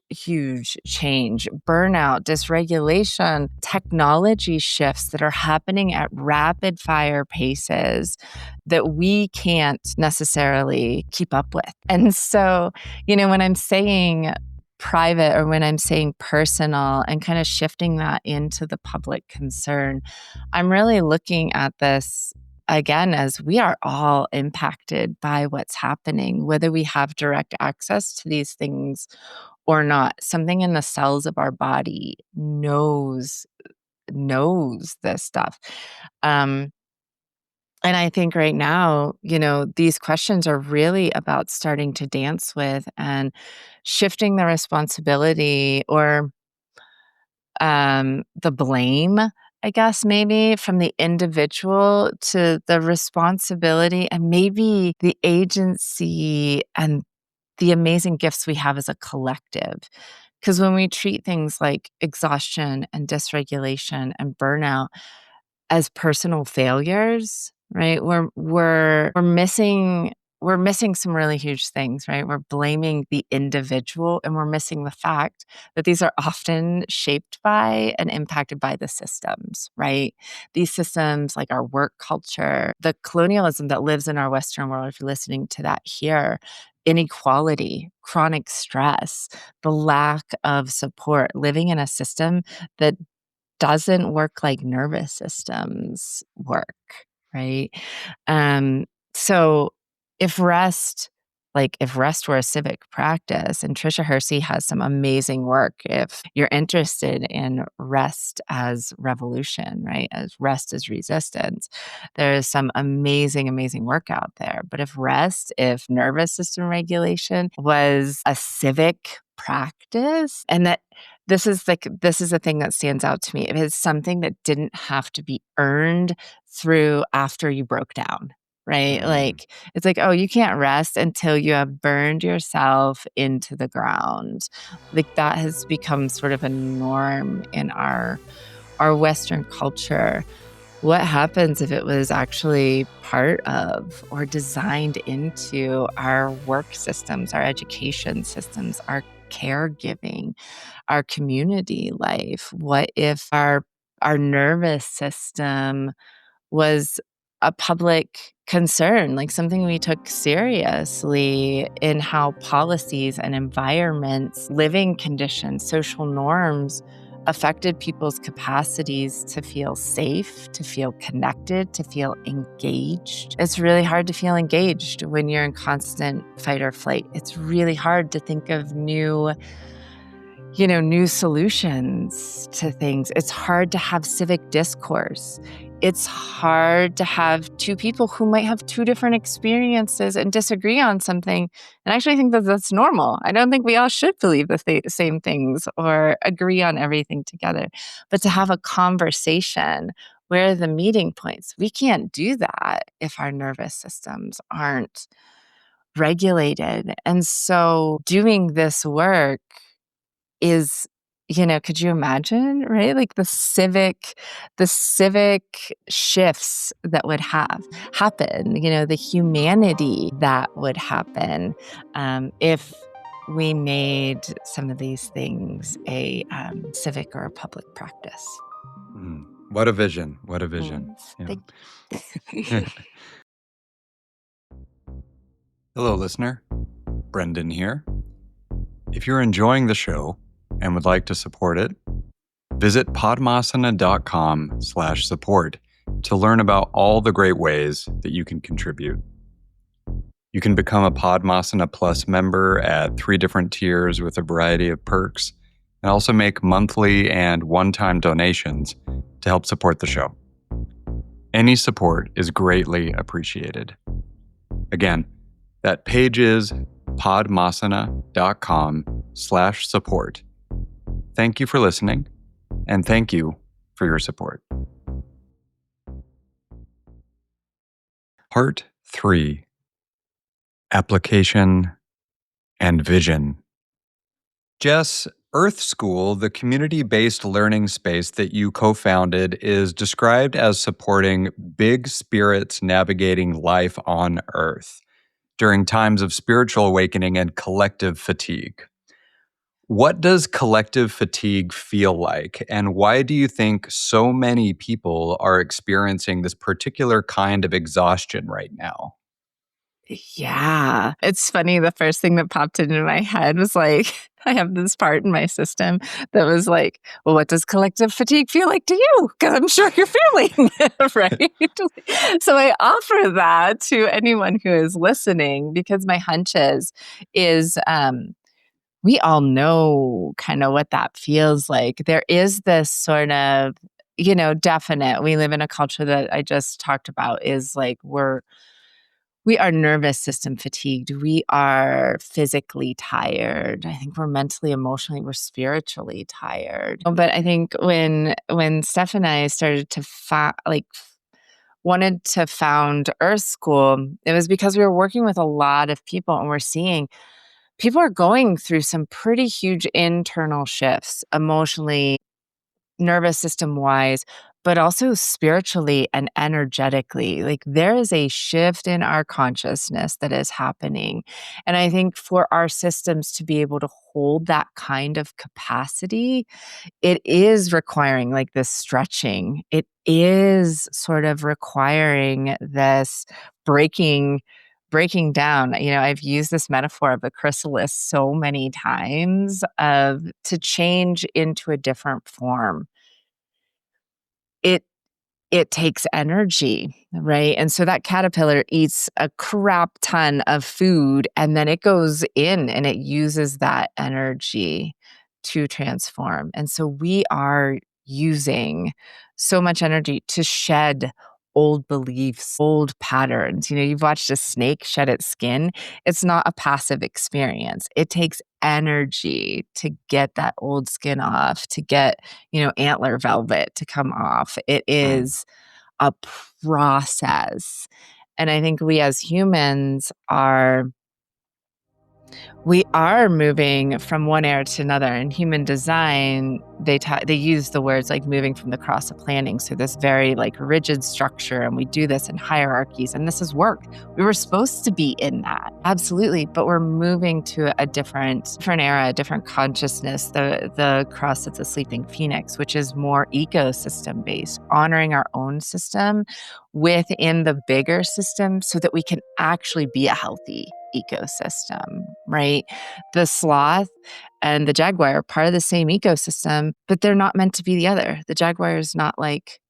change, burnout, dysregulation, technology shifts that are happening at rapid fire paces that we can't necessarily keep up with. And so, when I'm saying private or when I'm saying personal and kind of shifting that into the public concern, I'm really looking at this again, as we are all impacted by what's happening, whether we have direct access to these things or not. Something in the cells of our body knows this stuff. And I think right now, these questions are really about starting to dance with and shifting the responsibility or the blame, I guess, maybe from the individual to the responsibility and maybe the agency and the amazing gifts we have as a collective. Because when we treat things like exhaustion and dysregulation and burnout as personal failures, right? We're missing some really huge things, right? We're blaming the individual, and we're missing the fact that these are often shaped by and impacted by the systems, right? These systems, like our work culture, the colonialism that lives in our Western world, if you're listening to that here, inequality, chronic stress, the lack of support, living in a system that doesn't work like nervous systems work, right? So if rest, if rest were a civic practice, and Trisha Hersey has some amazing work if you're interested in rest as revolution, right? As rest as resistance, there's some amazing work out there. But if nervous system regulation was a civic practice, and that this is a thing that stands out to me. It is something that didn't have to be earned through after you broke down, right? Like, it's like, oh, you can't rest until you have burned yourself into the ground. Like, that has become sort of a norm in our Western culture. What happens if it was actually part of or designed into our work systems, our education systems, our caregiving, our community life? What if our nervous system was a public concern, like something we took seriously in how policies and environments, living conditions, social norms affected people's capacities to feel safe, to feel connected, to feel engaged. It's really hard to feel engaged when you're in constant fight or flight. It's really hard to think of new new solutions to things. It's hard to have civic discourse. It's hard to have two people who might have two different experiences and disagree on something. And I actually think that that's normal. I don't think we all should believe the same things or agree on everything together. But to have a conversation, where are the meeting points? We can't do that if our nervous systems aren't regulated. And so doing this work is, could you imagine, right? Like the civic shifts that would happen, the humanity that would happen if we made some of these things a civic or a public practice. What a vision. What a vision. Yeah. Hello, listener. Brendan here. If you're enjoying the show and would like to support it, visit podmasana.com/support to learn about all the great ways that you can contribute. You can become a Podmasana Plus member at 3 different tiers with a variety of perks, and also make monthly and one-time donations to help support the show. Any support is greatly appreciated. Again, that page is podmasana.com/support. Thank you for listening, and thank you for your support. Part 3: Application and Vision. Jess, Earth School, the community-based learning space that you co-founded, is described as supporting big spirits navigating life on Earth during times of spiritual awakening and collective fatigue. What does collective fatigue feel like, and why do you think so many people are experiencing this particular kind of exhaustion right now? Yeah. It's funny. The first thing that popped into my head was like, I have this part in my system that was like, well, what does collective fatigue feel like to you? Because I'm sure you're feeling it, right? So I offer that to anyone who is listening, because my hunch is we all know kind of what that feels like. There is this sort of, definite, we live in a culture that I just talked about, is like we are nervous system fatigued. We are physically tired. I think we're mentally, emotionally, we're spiritually tired. But I think when Steph and I started to wanted to found Earth School, it was because we were working with a lot of people, and we're seeing people are going through some pretty huge internal shifts, emotionally, nervous system wise, but also spiritually and energetically. Like, there is a shift in our consciousness that is happening. And I think for our systems to be able to hold that kind of capacity, it is requiring like this stretching. It is sort of requiring this breaking down. I've used this metaphor of a chrysalis so many times, of to change into a different form. It takes energy, right? And so that caterpillar eats a crap ton of food, and then it goes in and it uses that energy to transform. And so we are using so much energy to shed old beliefs, old patterns. You've watched a snake shed its skin. It's not a passive experience. It takes energy to get that old skin off, to get, antler velvet to come off. It is a process. And I think we as humans we are moving from one era to another. In human design, they use the words like moving from the cross of planning. So this very like rigid structure, and we do this in hierarchies, and this is work. We were supposed to be in that, absolutely, but we're moving to a different era, a different consciousness. The cross of the sleeping phoenix, which is more ecosystem based, honoring our own system within the bigger system, so that we can actually be a healthy ecosystem, right? The sloth and the jaguar are part of the same ecosystem, but they're not meant to be the other. The jaguar is not like,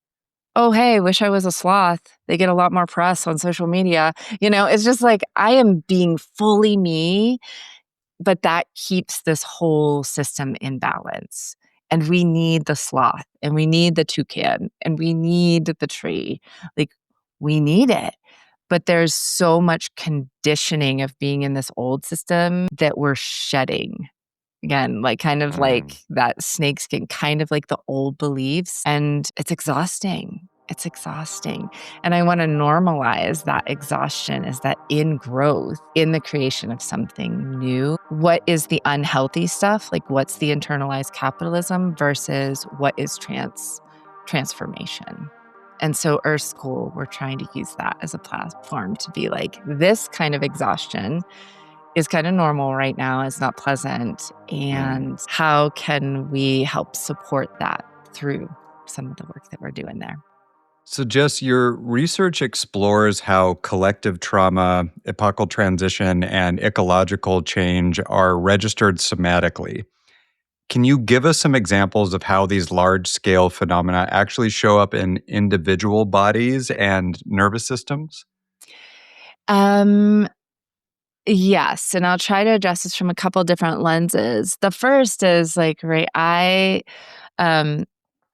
oh, hey, wish I was a sloth. They get a lot more press on social media. It's just like, I am being fully me but that keeps this whole system in balance. And we need the sloth, and we need the toucan, and we need the tree. Like, we need it. But there's so much conditioning of being in this old system that we're shedding. Again, like kind of like that snakeskin, kind of like the old beliefs. And it's exhausting. It's exhausting. And I want to normalize that exhaustion as that in growth, in the creation of something new. What is the unhealthy stuff? Like, what's the internalized capitalism versus what is transformation? And so Earth School, we're trying to use that as a platform to be like, this kind of exhaustion is kind of normal right now. It's not pleasant. And how can we help support that through some of the work that we're doing there? So, Jess, your research explores how collective trauma, epochal transition, and ecological change are registered somatically. Can you give us some examples of how these large-scale phenomena actually show up in individual bodies and nervous systems? Yes, and I'll try to address this from a couple different lenses. The first is like, right, I um,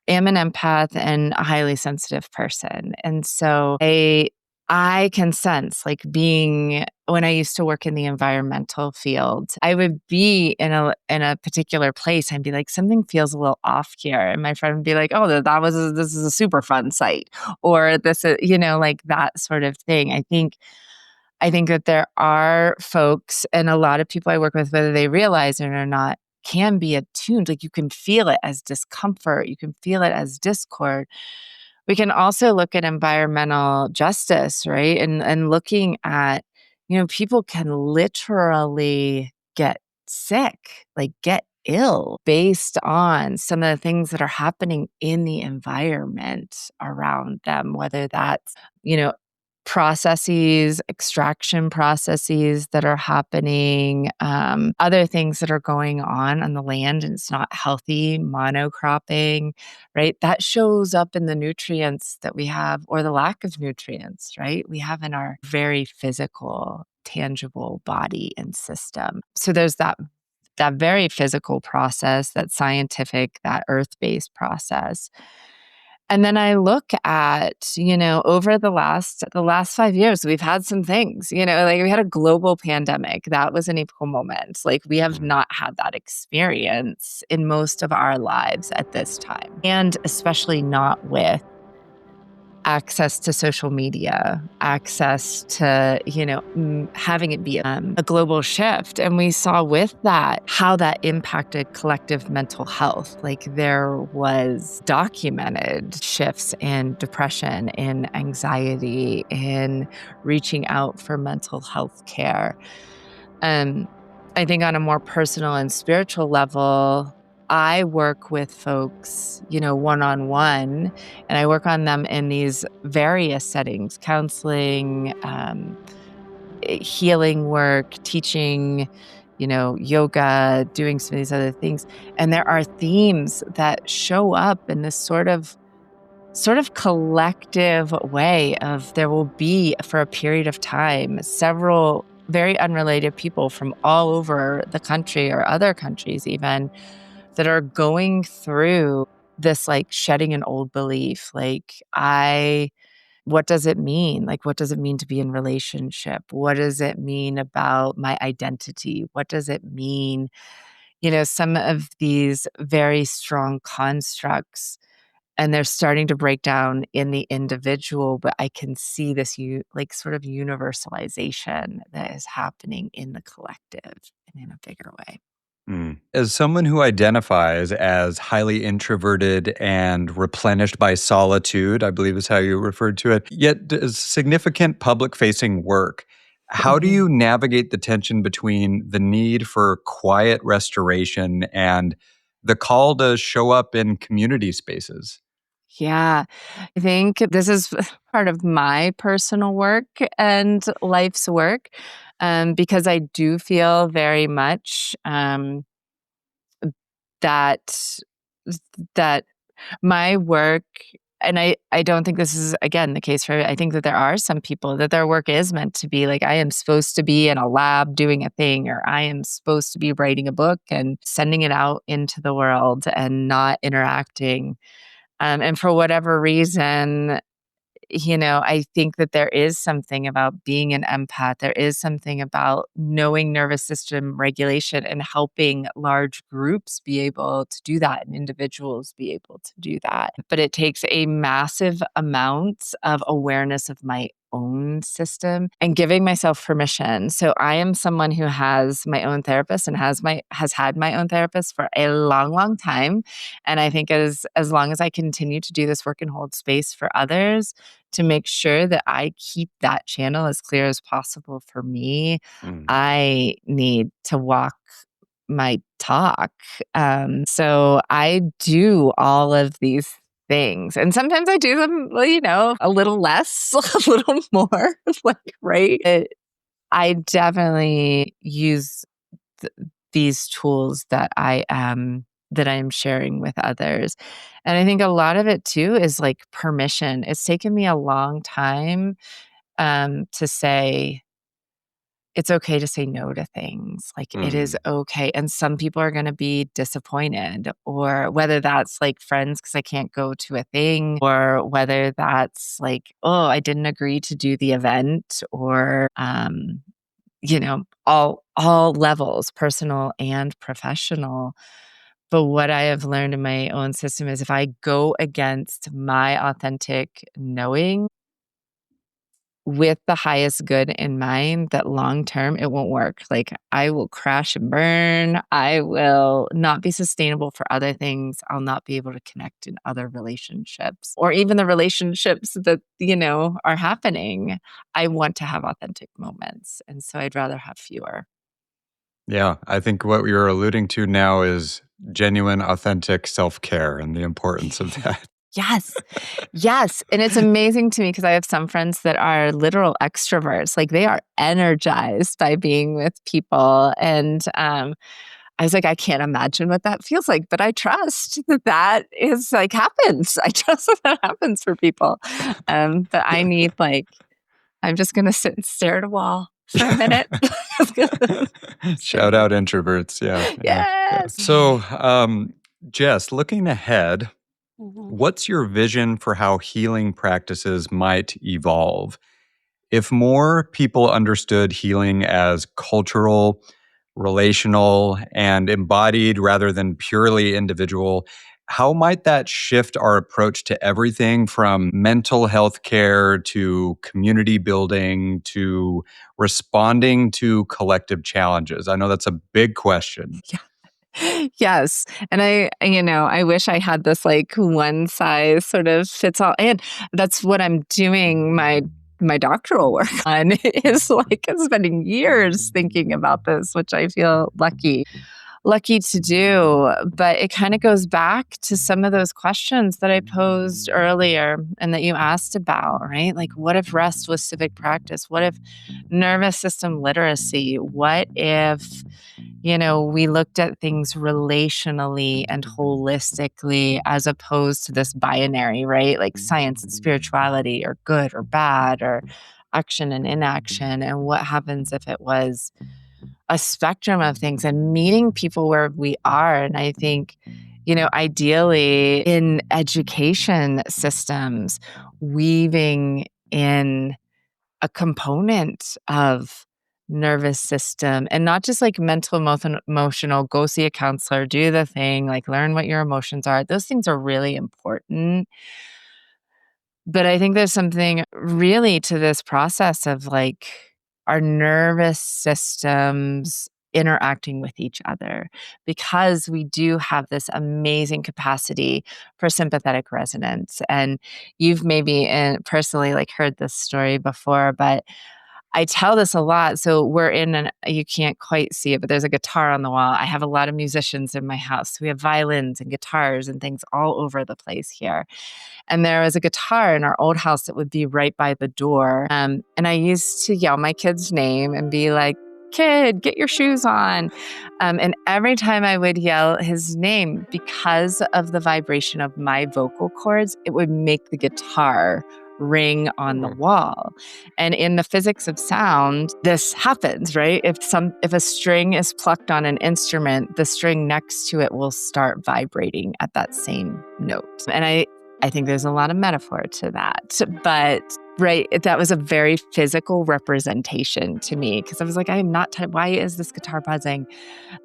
am an empath and a highly sensitive person. And so I can sense like being when I used to work in the environmental field, I would be in a particular place and be like, something feels a little off here. And my friend would be like, oh, this is a super fun site. Or this is, like that sort of thing. I think that there are folks and a lot of people I work with, whether they realize it or not, can be attuned. Like you can feel it as discomfort, you can feel it as discord. We can also look at environmental justice, right? And looking at, people can literally get sick, like get ill based on some of the things that are happening in the environment around them, whether that's, processes, extraction processes that are happening, other things that are going on the land and it's not healthy, monocropping, right? That shows up in the nutrients that we have or the lack of nutrients, right? We have in our very physical, tangible body and system. So there's that very physical process, that scientific, that earth-based process. And then I look at, over the last 5 years, we've had some things, like we had a global pandemic. That was an equal moment. Like we have not had that experience in most of our lives at this time. And especially not with access to social media, access to, having it be a global shift. And we saw with that how that impacted collective mental health. Like there was documented shifts in depression, in anxiety, in reaching out for mental health care. I think on a more personal and spiritual level, I work with folks, one-on-one, and I work on them in these various settings, counseling, healing work, teaching, yoga, doing some of these other things. And there are themes that show up in this sort of collective way of there will be for a period of time several very unrelated people from all over the country or other countries even that are going through this like shedding an old belief. Like what does it mean? Like, what does it mean to be in relationship? What does it mean about my identity? What does it mean? Some of these very strong constructs and they're starting to break down in the individual, but I can see this like sort of universalization that is happening in the collective and in a bigger way. As someone who identifies as highly introverted and replenished by solitude, I believe is how you referred to it, yet does significant public facing work, how do you navigate the tension between the need for quiet restoration and the call to show up in community spaces? Yeah, I think this is part of my personal work and life's work because I do feel very much that that my work And I don't think this is, again, the case for, I think that there are some people that their work is meant to be like, I am supposed to be in a lab doing a thing, or I am supposed to be writing a book and sending it out into the world and not interacting. And for whatever reason, I think that there is something about being an empath. There is something about knowing nervous system regulation and helping large groups be able to do that and individuals be able to do that. But it takes a massive amount of awareness of my own system and giving myself permission. So I am someone who has my own therapist and has had my own therapist for a long, long time. And I think as long as I continue to do this work and hold space for others, to make sure that I keep that channel as clear as possible for me, I need to walk my talk. So I do all of these things. And sometimes I do them, a little less, a little more, right? I definitely use these tools that I am sharing with others. And I think a lot of it too is like permission. It's taken me a long time to say, it's okay to say no to things. Like it is okay. And some people are going to be disappointed, or whether that's like friends because I can't go to a thing, or whether that's like, oh, I didn't agree to do the event, or, all levels, personal and professional. But what I have learned in my own system is if I go against my authentic knowing with the highest good in mind, that long term it won't work. Like I will crash and burn. I will not be sustainable for other things. I'll not be able to connect in other relationships, or even the relationships that, are happening. I want to have authentic moments. And so I'd rather have fewer. Yeah, I think what you're alluding to now is genuine, authentic self-care and the importance of that. Yes. Yes. And it's amazing to me because I have some friends that are literal extroverts. Like they are energized by being with people. And I was like, I can't imagine what that feels like, but I trust that is like happens. I trust that happens for people. But I need I'm just going to sit and stare at a wall for a minute. Shout out introverts. Yeah. Yes. So, Jess, looking ahead, what's your vision for how healing practices might evolve? If more people understood healing as cultural, relational, and embodied rather than purely individual, how might that shift our approach to everything from mental health care to community building to responding to collective challenges? I know that's a big question. Yeah. Yes. And I wish I had this like one size sort of fits all. And that's what I'm doing my doctoral work on is like spending years thinking about this, which I feel lucky to do. But it kind of goes back to some of those questions that I posed earlier and that you asked about, right? Like, what if rest was civic practice? What if nervous system literacy? What if, we looked at things relationally and holistically as opposed to this binary, right? Like science and spirituality, or good or bad, or action and inaction. And what happens if it was a spectrum of things and meeting people where we are? And I think, ideally in education systems, weaving in a component of nervous system and not just like mental, emotional, go see a counselor, do the thing, like learn what your emotions are. Those things are really important. But I think there's something really to this process of like our nervous systems interacting with each other, because we do have this amazing capacity for sympathetic resonance. And you've maybe personally like heard this story before, but I tell this a lot. So we're you can't quite see it, but there's a guitar on the wall. I have a lot of musicians in my house. We have violins and guitars and things all over the place here. And there was a guitar in our old house that would be right by the door. And I used to yell my kid's name and be like, kid, get your shoes on. And every time I would yell his name, because of the vibration of my vocal cords, it would make the guitar ring on the wall. And in the physics of sound, this happens, right? If a string is plucked on an instrument, the string next to it will start vibrating at that same note. And I think there's a lot of metaphor to that. But right, that was a very physical representation to me, because I was like, I am not, why is this guitar buzzing?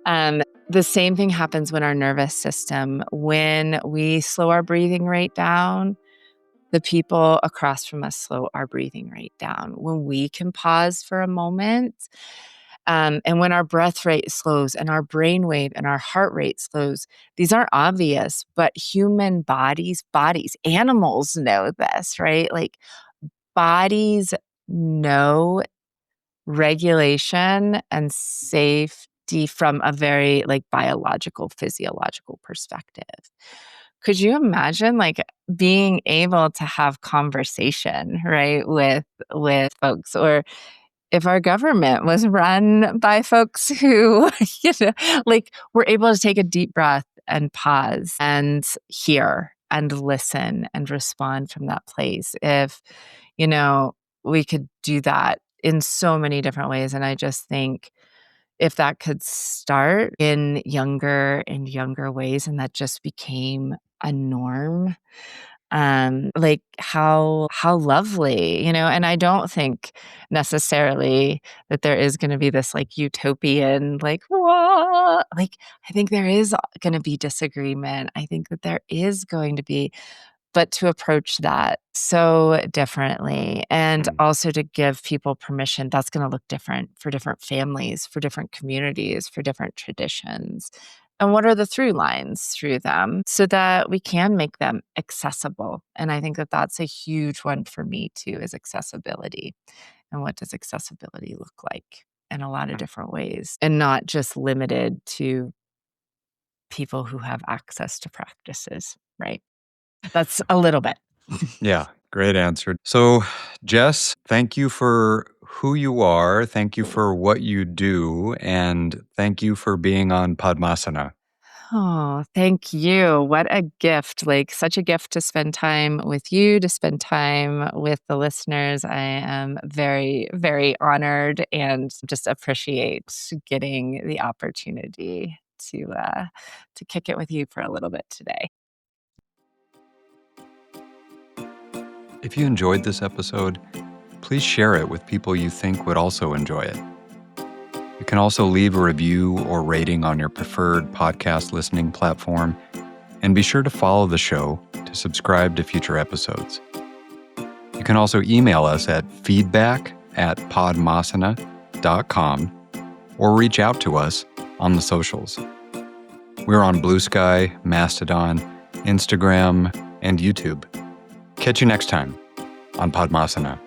The same thing happens when our nervous system, when we slow our breathing rate down, the people across from us slow our breathing rate down. When we can pause for a moment, and when our breath rate slows and our brain wave and our heart rate slows, these aren't obvious, but human bodies, animals know this, right? Like bodies know regulation and safety from a very like biological, physiological perspective. Could you imagine like being able to have conversation, right, with folks? Or if our government was run by folks who, like were able to take a deep breath and pause and hear and listen and respond from that place. If, we could do that in so many different ways. And I just think if that could start in younger and younger ways, and that just became a norm, like how lovely, and I don't think necessarily that there is going to be this like utopian, like, whoa, like I think there is going to be disagreement. I think that there is going to be, but to approach that so differently, and also to give people permission, that's going to look different for different families, for different communities, for different traditions. And what are the through lines through them so that we can make them accessible? And I think that that's a huge one for me too, is accessibility. And what does accessibility look like in a lot of different ways, and not just limited to people who have access to practices, right? That's a little bit. Yeah, great answer. So, Jess, thank you for who you are. Thank you for what you do. And thank you for being on Podmasana. Oh, thank you. What a gift. Like, such a gift to spend time with you, to spend time with the listeners. I am very, very honored and just appreciate getting the opportunity to kick it with you for a little bit today. If you enjoyed this episode, please share it with people you think would also enjoy it. You can also leave a review or rating on your preferred podcast listening platform, and be sure to follow the show to subscribe to future episodes. You can also email us at feedback@podmasana.com or reach out to us on the socials. We're on Blue Sky, Mastodon, Instagram, and YouTube. Catch you next time on Podmasana.